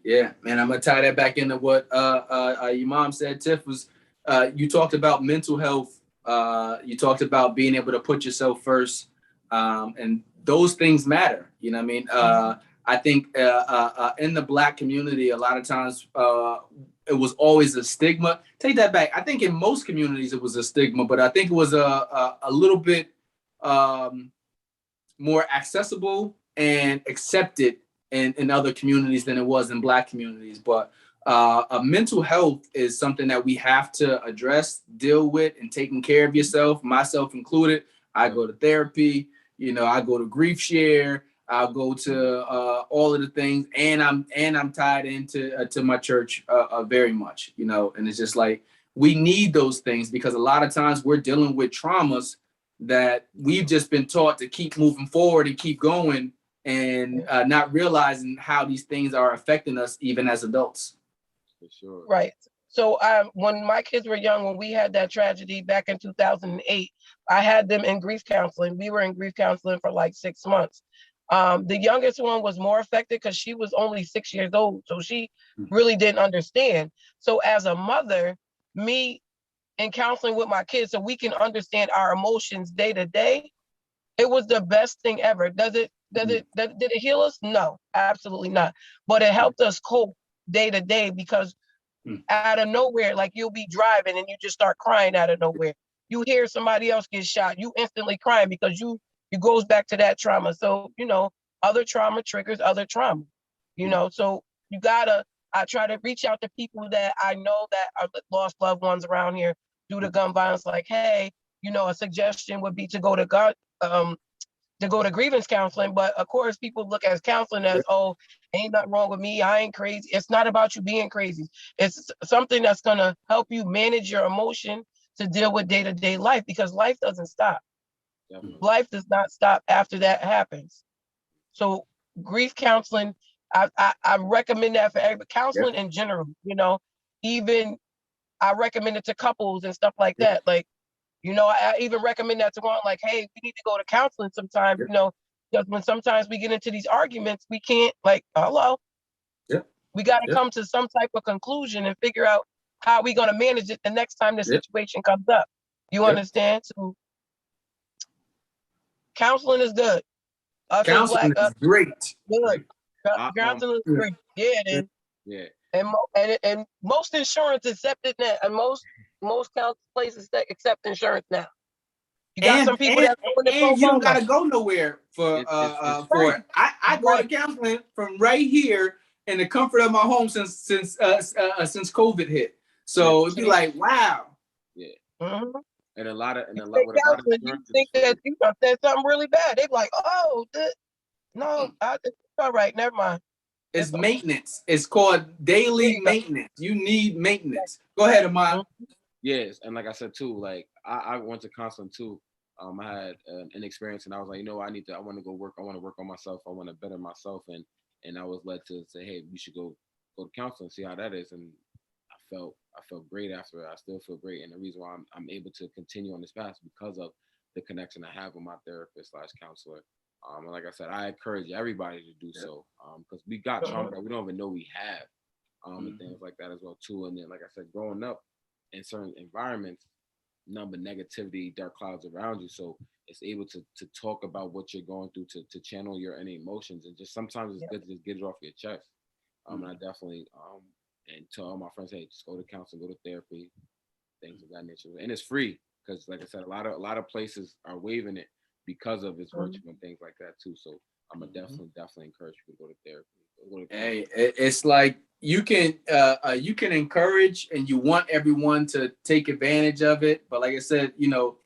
Yeah, man, I'm gonna tie that back into what your mom said. Tiff, was you talked about mental health. You talked about being able to put yourself first, and those things matter. You know what I mean? I think in the Black community, a lot of times it was always a stigma. Take that back. I think in most communities it was a stigma, but I think it was a little bit more accessible and accepted in other communities than it was in Black communities. But mental health is something that we have to address, deal with, and taking care of yourself, myself included. I go to therapy, I go to grief share, I'll go to all of the things, and I'm tied into to my church very much, and it's just like we need those things because a lot of times we're dealing with traumas that we've just been taught to keep moving forward and keep going, and not realizing how these things are affecting us even as adults. For sure. Right. So when my kids were young, when we had that tragedy back in 2008, I had them in grief counseling. We were in grief counseling for like 6 months. The youngest one was more affected because she was only 6 years old. So she really didn't understand. So as a mother, me in counseling with my kids so we can understand our emotions day to day, it was the best thing ever. Did it heal us? No, absolutely not. But it helped us cope day to day because out of nowhere, like you'll be driving and you just start crying out of nowhere. You hear somebody else get shot, you instantly crying because it goes back to that trauma. So, other trauma triggers other trauma, so I try to reach out to people that I know that are lost loved ones around here due to gun violence, like, hey, a suggestion would be to go to grievance counseling. But of course, people look at counseling as, oh, ain't nothing wrong with me, I ain't crazy. It's not about you being crazy. It's something that's gonna help you manage your emotion to deal with day-to-day life, because life doesn't stop. Definitely. Life does not stop after that happens. So grief counseling, I recommend that for everybody. Counseling in general, even I recommend it to couples and stuff like that. Like, I even recommend that to one, like, hey, we need to go to counseling sometime, because when sometimes we get into these arguments, we can't, like, hello. We got to come to some type of conclusion and figure out how we're going to manage it the next time the situation comes up. You understand? So counseling is good. Counseling is great. Good. Counseling is great. Yeah, it is. Yeah. And most insurance accepted now, and most places that accept insurance now. You got some people that and you don't gotta go nowhere for it. I go to counseling from right here in the comfort of my home since COVID hit. So it'd be like, wow. Yeah. Mm-hmm. And a lot of you think that you said something really bad. They're like, oh, no, it's all right, never mind. It's maintenance. It's called daily maintenance. You need maintenance. Go ahead, Ahmon. Yes, and like I said too, like I went to counseling too. I had an experience, and I was like, I want to go work. I want to work on myself. I want to better myself, and I was led to say, hey, we should go to counseling, see how that is, and I felt great after it. I still feel great, and the reason why I'm able to continue on this path is because of the connection I have with my therapist / counselor. And like I said, I encourage everybody to do so, because we got trauma that we don't even know we have, and things like that as well too. And then, like I said, growing up in certain environments, none but negativity, dark clouds around you. So it's able to talk about what you're going through, to channel your any emotions, and just sometimes it's good to just get it off your chest. And I definitely and tell all my friends, hey, just go to counseling, go to therapy, things of that nature, and it's free, because like I said, a lot of places are waiving it because of its virtue and things like that too. So I'm gonna definitely encourage people to go to therapy. Hey, it's like you can encourage, and you want everyone to take advantage of it. But like I said,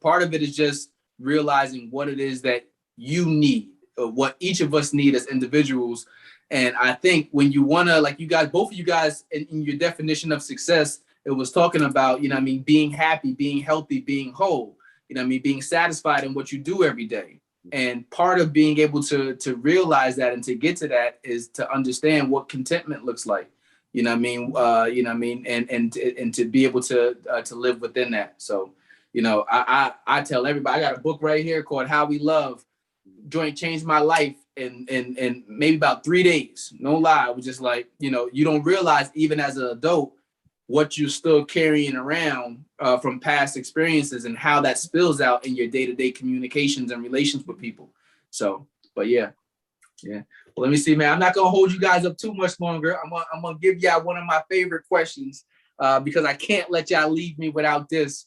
part of it is just realizing what it is that you need, or what each of us need as individuals. And I think when you wanna, like you guys, both of you guys, in your definition of success, it was talking about, being happy, being healthy, being whole, being satisfied in what you do every day. And part of being able to realize that and to get to that is to understand what contentment looks like. And to be able to live within that. So, I tell everybody, I got a book right here called How We Love. Joint changed my life in maybe about 3 days. No lie. It was just like, you don't realize even as an adult what you're still carrying around from past experiences, and how that spills out in your day-to-day communications and relations with people. So, but yeah. Well, let me see, man. I'm not gonna hold you guys up too much longer. I'm gonna give y'all one of my favorite questions, because I can't let y'all leave me without this.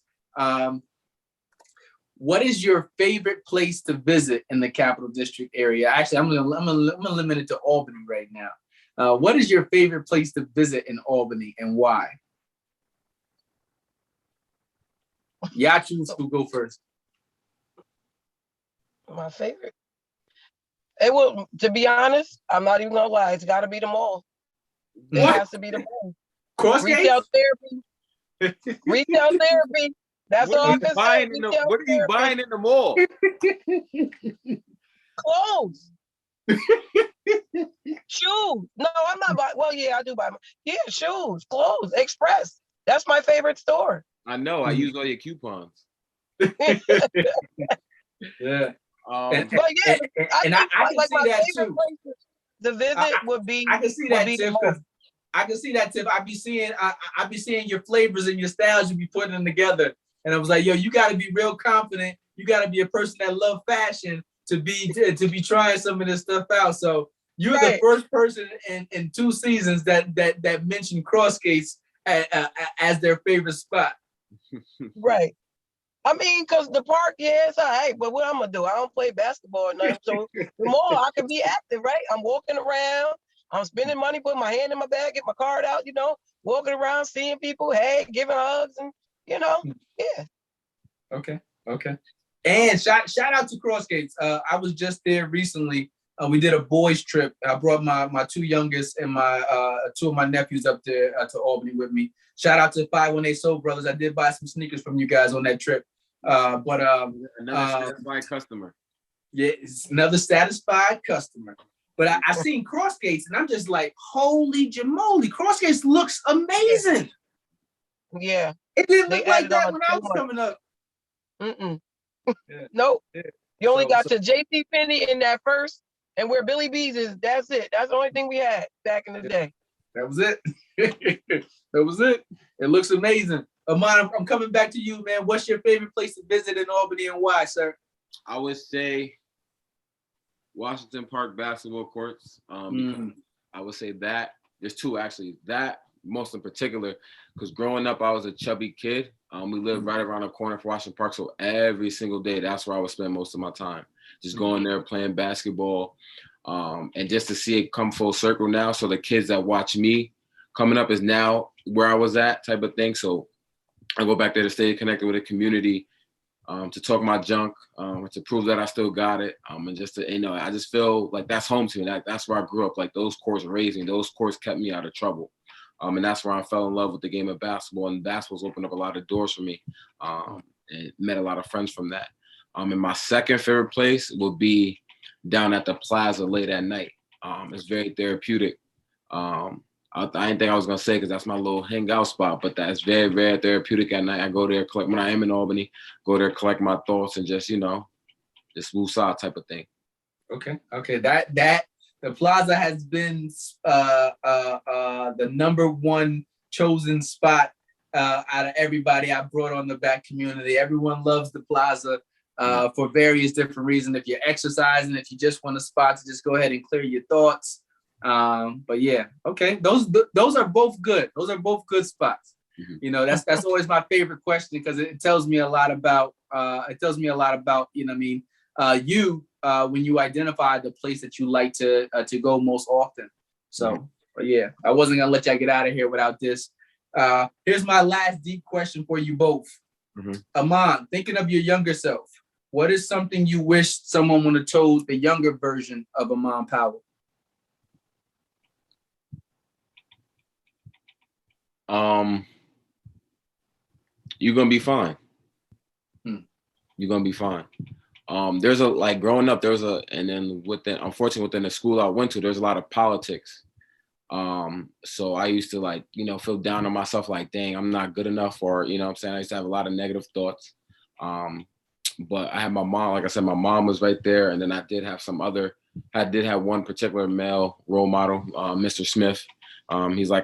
What is your favorite place to visit in the Capital District area? Actually, I'm gonna limit it to Albany right now. What is your favorite place to visit in Albany, and why? Y'all choose who go first. My favorite. It will, to be honest, I'm not even gonna lie, it's gotta be the mall. It has to be the mall. Retail therapy. Retail therapy. That's all I can say. What are you buying in the mall? Clothes. Shoes. No, I'm not buying. Well, yeah, I do buy. Shoes, clothes, Express. That's my favorite store. I know. I use all your coupons. Yeah. But yeah, I can see that too. The visit would be. I can see that, Tiff. I can see that, Tiff. I be seeing your flavors and your styles you be putting them together, and I was like, yo, you got to be real confident. You got to be a person that love fashion to be trying some of this stuff out. So you're the first person in 2 seasons that mentioned Crossgates as their favorite spot. Right. I mean, because the park, it's all right, but what I'm going to do? I don't play basketball or nothing. So the more I can be active, right? I'm walking around. I'm spending money, putting my hand in my bag, get my card out, walking around, seeing people, hey, giving hugs and, Yeah. Okay. And shout out to Crossgates. I was just there recently. We did a boys trip. I brought my two youngest and my two of my nephews up there to Albany with me. Shout out to 518 Soul Brothers. I did buy some sneakers from you guys on that trip. Another satisfied customer. Yeah, it's another satisfied customer. But I seen Crossgates and I'm just like, holy jamoly, Crossgates looks amazing. Yeah. It didn't look like that when I was coming up. Yeah. Nope. Yeah. You only got to JC Penney in that first, and where Billy B's is, that's it. That's the only thing we had back in the day. That was it. That was it. It looks amazing. Ahmon, I'm coming back to you, man. What's your favorite place to visit in Albany and why, sir? I would say Washington Park basketball courts. I would say that. There's two actually. That most in particular, because growing up, I was a chubby kid. We lived right around the corner from Washington Park, so every single day, that's where I would spend most of my time. Just going there, playing basketball, and just to see it come full circle now. So the kids that watch me coming up is now where I was at, type of thing. So I go back there to stay connected with the community, to talk my junk, to prove that I still got it, and just to, I just feel like that's home to me. That's where I grew up. Like those courts raised me. Those courts kept me out of trouble. And that's where I fell in love with the game of basketball, and basketball's opened up a lot of doors for me, and met a lot of friends from that. And my second favorite place will be down at the Plaza late at night. It's very therapeutic. I didn't think I was gonna say because that's my little hangout spot, but that's very, very therapeutic at night. I go there, collect when I am in Albany, go there, collect my thoughts, and just just smooth side type of thing. Okay. That the Plaza has been the number one chosen spot out of everybody I brought on the back community. Everyone loves the Plaza for various different reasons. If you're exercising, if you just want a spot to just go ahead and clear your thoughts. But yeah, okay. Those are both good. Those are both good spots. That's always my favorite question because it tells me a lot about you when you identify the place that you like to go most often. So, but yeah, I wasn't gonna let y'all get out of here without this. Here's my last deep question for you both. Ahmon, thinking of your younger self, what is something you wish someone would have told the younger version of Ahmon Powell? You're gonna be fine. You're gonna be fine. There's growing up, and then unfortunately within the school I went to, there's a lot of politics. So I used to feel down on myself, like, dang, I'm not good enough, or, what I'm saying? I used to have a lot of negative thoughts. But I had my mom, like I said, my mom was right there. And then I did have one particular male role model, Mr. Smith.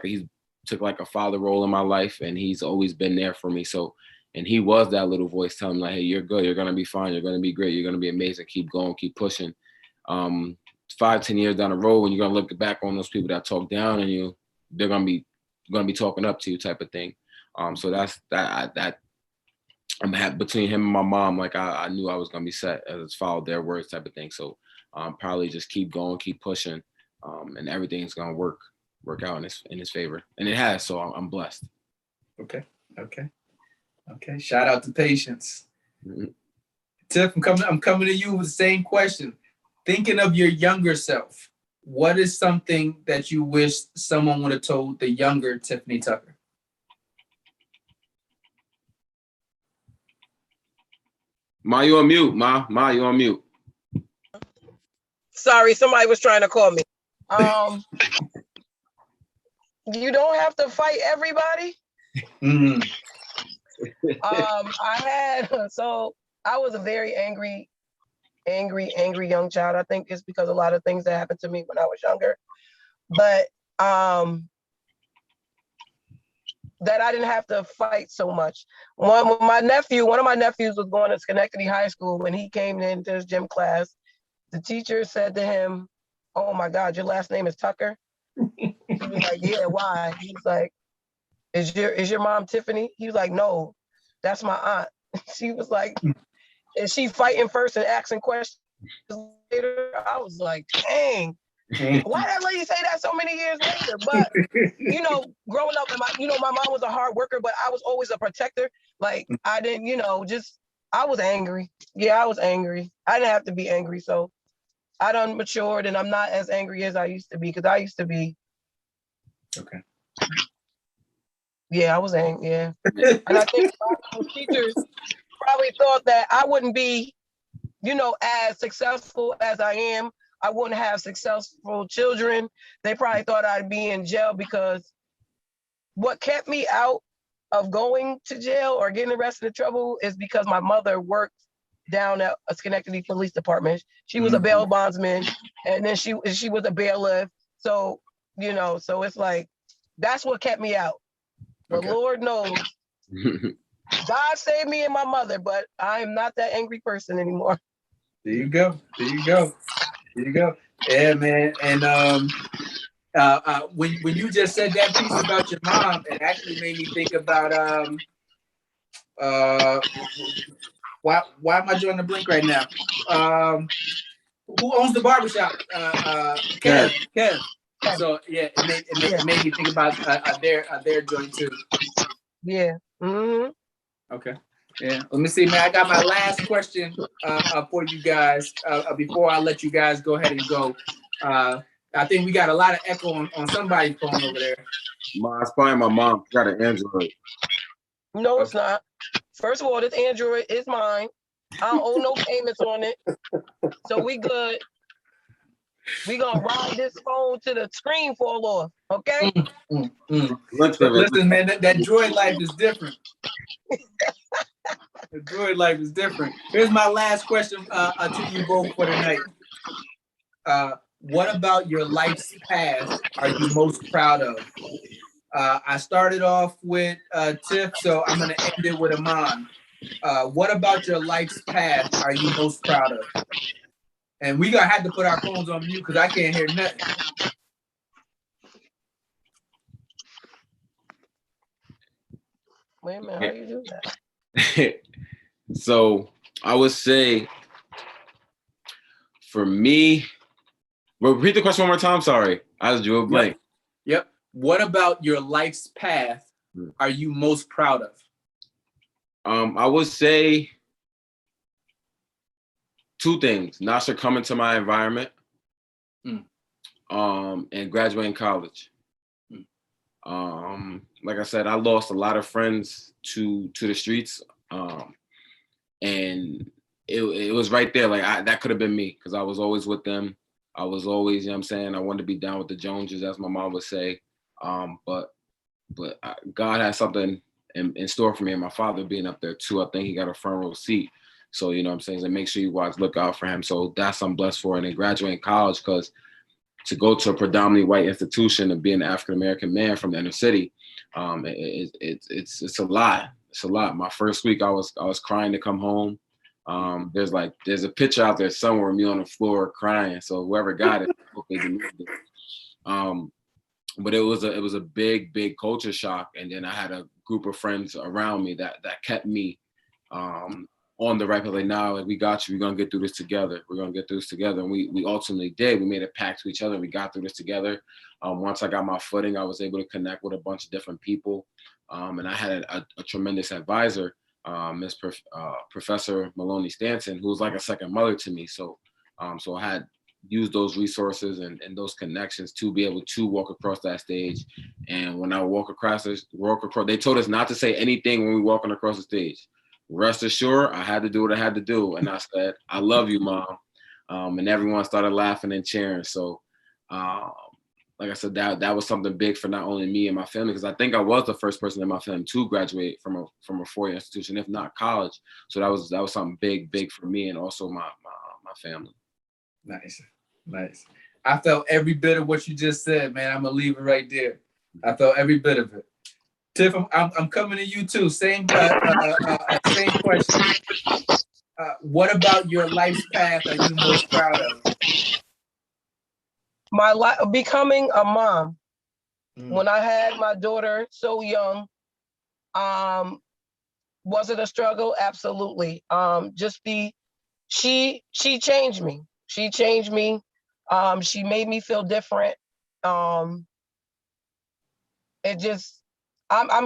He took like a father role in my life, and he's always been there for me. So, and he was that little voice telling me, like, hey, you're good. You're going to be fine. You're going to be great. You're going to be amazing. Keep going, keep pushing. 5-10 years down the road, when you're going to look back on those people that talk down on you, they're going to be talking up to you, type of thing. So that's that I'm happy between him and my mom. Like I knew I was going to be set as followed their words, type of thing. So probably just keep going, keep pushing, and everything's going to work out in his favor. And it has, so I'm blessed. Okay. Shout out to patience. Tiff, I'm coming to you with the same question. Thinking of your younger self, what is something that you wish someone would have told the younger Tiffanie Tucker? Ma, you on mute. Ma, you on mute. Sorry, somebody was trying to call me. You don't have to fight everybody. I was a very angry young child. I think it's because a lot of things that happened to me when I was younger, but that I didn't have to fight so much. One of my nephews was going to Schenectady High School. When he came into his gym class, the teacher said to him, "Oh my God, your last name is Tucker?" He was like, "Yeah, why?" He was like, Is your mom Tiffanie?" He was like, "No, that's my aunt." She was like, "Is she fighting first and asking questions later?" I was like, dang. Why that lady say that so many years later? But you know, growing up, my mom was a hard worker, but I was always a protector. Like I didn't, I was angry. Yeah, I was angry. I didn't have to be angry, so I done matured, and I'm not as angry as I used to be, because I used to be. Okay. Yeah, I was angry. Yeah, and I think those teachers probably thought that I wouldn't be, as successful as I am. I wouldn't have successful children. They probably thought I'd be in jail, because what kept me out of going to jail or getting arrested in trouble is because my mother worked down at a Schenectady Police Department. She was a bail bondsman, and then she was a bailiff. So, so it's like, that's what kept me out. But Okay. Lord knows, God saved me and my mother, but I'm not that angry person anymore. There you go. Yeah, man. And when you just said that piece about your mom, it actually made me think about why am I drawing the blink right now? Who owns the barbershop? Kev. So yeah, it made me think about their joint too. Yeah. Mm-hmm. Okay. Yeah. Let me see, man. I got my last question for you guys before I let you guys go ahead and go. I think we got a lot of echo on somebody's phone over there. It's probably my mom. She got an Android. No, it's not. First of all, this Android is mine. I don't owe no payments on it. So we good. We gonna ride this phone to the screen fall off, okay? Listen, man, that droid life is different. The droid life is different. Here's my last question to you both for tonight. What about your life's past are you most proud of? I started off with Tiff, so I'm gonna end it with Ahmon. What about your life's past are you most proud of? And we gonna have to put our phones on mute because I can't hear nothing. Wait a minute, how you do that? So I would say, for me, repeat the question one more time. Sorry, I just drew a blank. Yep. What about your life's path are you most proud of? I would say two things: not succumbing to my environment, and graduating college. Like I said, I lost a lot of friends to the streets, and it was right there. Like that could have been me, because I was always with them. I was always, I wanted to be down with the Joneses, as my mom would say. But God had something in store for me, and my father being up there too. I think he got a front row seat. So, so make sure you look out for him. So that's I'm blessed for. And then graduating college, because to go to a predominantly white institution and be an African-American man from the inner city, it's a lot. It's a lot. My first week, I was crying to come home. There's a picture out there somewhere of me on the floor crying. So whoever got it, hope they removed it. But it was a big culture shock. And then I had a group of friends around me that kept me on the right path. Like, nah, we got you. We're gonna get through this together. And we ultimately did. We made a pact to each other, and we got through this together. Once I got my footing, I was able to connect with a bunch of different people. And I had a tremendous advisor, Professor Maloney Stanton, who was like a second mother to me. So I had used those resources and those connections to be able to walk across that stage. And when I walk across, they told us not to say anything when we walking across the stage. Rest assured, I had to do what I had to do. And I said, I love you, Mom. And everyone started laughing and cheering. So, like I said, that was something big for not only me and my family, because I think I was the first person in my family to graduate from a four-year institution, if not college. So that was something big for me and also my family. Nice. I felt every bit of what you just said, man. I'm gonna leave it right there. I felt every bit of it. Tiff, I'm coming to you too. Same question. What about your life's path are you most proud of? My life, becoming a mom. When I had my daughter so young, was it a struggle? Absolutely. She changed me. She changed me. She made me feel different. I'm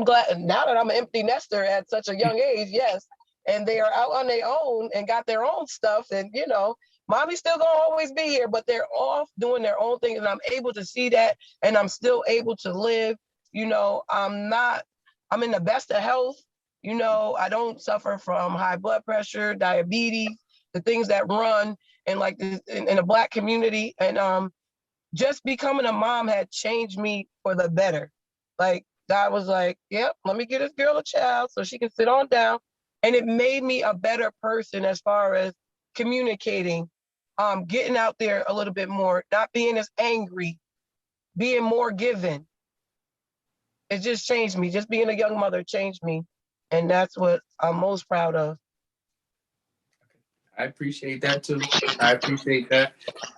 glad now that I'm an empty nester at such a young age, yes. And they are out on their own and got their own stuff. And, mommy's still gonna always be here, but they're off doing their own thing. And I'm able to see that, and I'm still able to live. I'm in the best of health. I don't suffer from high blood pressure, diabetes, the things that run in the Black community. And just becoming a mom had changed me for the better. Like, God was like, yep, let me get this girl a child so she can sit on down. And it made me a better person as far as communicating, getting out there a little bit more, not being as angry, being more given. It just changed me. Just being a young mother changed me. And that's what I'm most proud of. I appreciate that too. I appreciate that.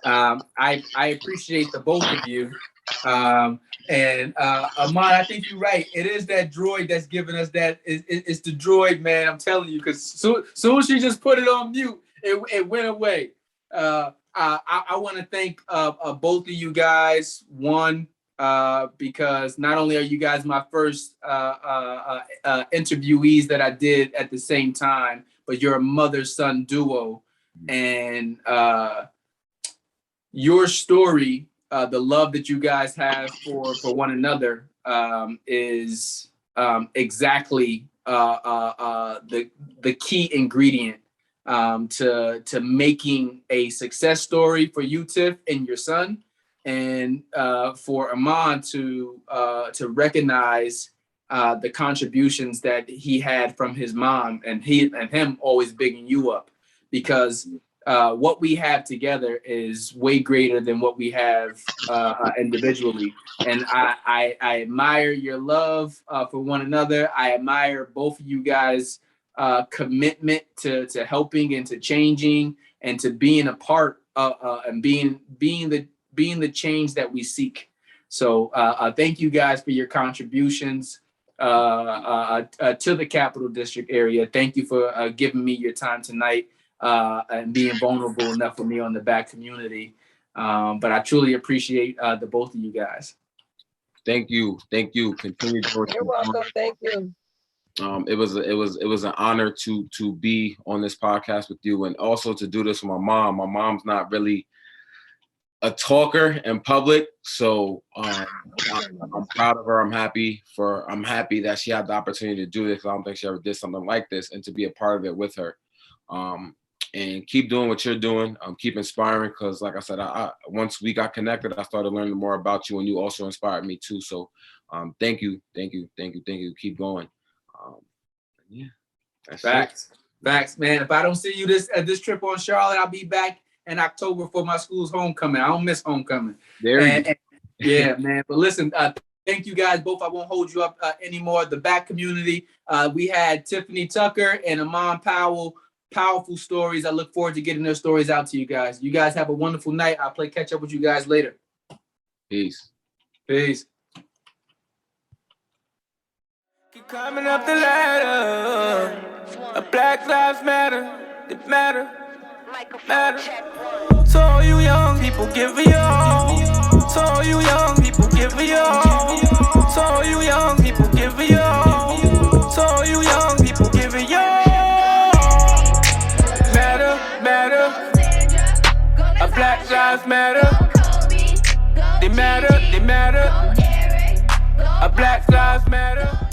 I appreciate the both of you. And Ahmon, I think you're right. It is that droid that's giving us that. It's the droid, man. I'm telling you, because soon as she just put it on mute, it went away. I want to thank both of you guys. One, because not only are you guys my first interviewees that I did at the same time, but you're a mother-son duo. And your story, the love that you guys have for one another, is exactly the key ingredient to making a success story for you, Tiff, and your son, and for Ahmon to recognize the contributions that he had from his mom, and him always bigging you up, because what we have together is way greater than what we have individually. And I admire your love for one another. I admire both of you guys' commitment to helping and to changing and to being a part and being the change that we seek. So thank you guys for your contributions to the Capital District area. Thank you for giving me your time tonight. And being vulnerable enough for me on the Black community. But I truly appreciate the both of you guys. Thank you. Continue to work. You're welcome. Thank you. It was an honor to be on this podcast with you, and also to do this with my mom. My mom's not really a talker in public, so I'm proud of her. I'm happy that she had the opportunity to do this. I don't think she ever did something like this, and to be a part of it with her. And keep doing what you're doing. Keep inspiring, because like I said, once we got connected, I started learning more about you, and you also inspired me too. So thank you. Keep going. Yeah. Facts, man. If I don't see you this trip on Charlotte, I'll be back in October for my school's homecoming. I don't miss homecoming. Yeah, man. But listen, thank you guys both. I won't hold you up anymore. The Black community, we had Tiffanie Tucker and Ahmon Powell. Powerful stories. I look forward to getting their stories out to you guys. You guys have a wonderful night. I'll catch up with you guys later. Peace. Keep climbing up the ladder. Black lives matter. They matter. So all you young people, give me all. So all you young people, give me all. So all you young people, give me all. So all you young people, give me all. Black lives matter. They matter. Black lives matter.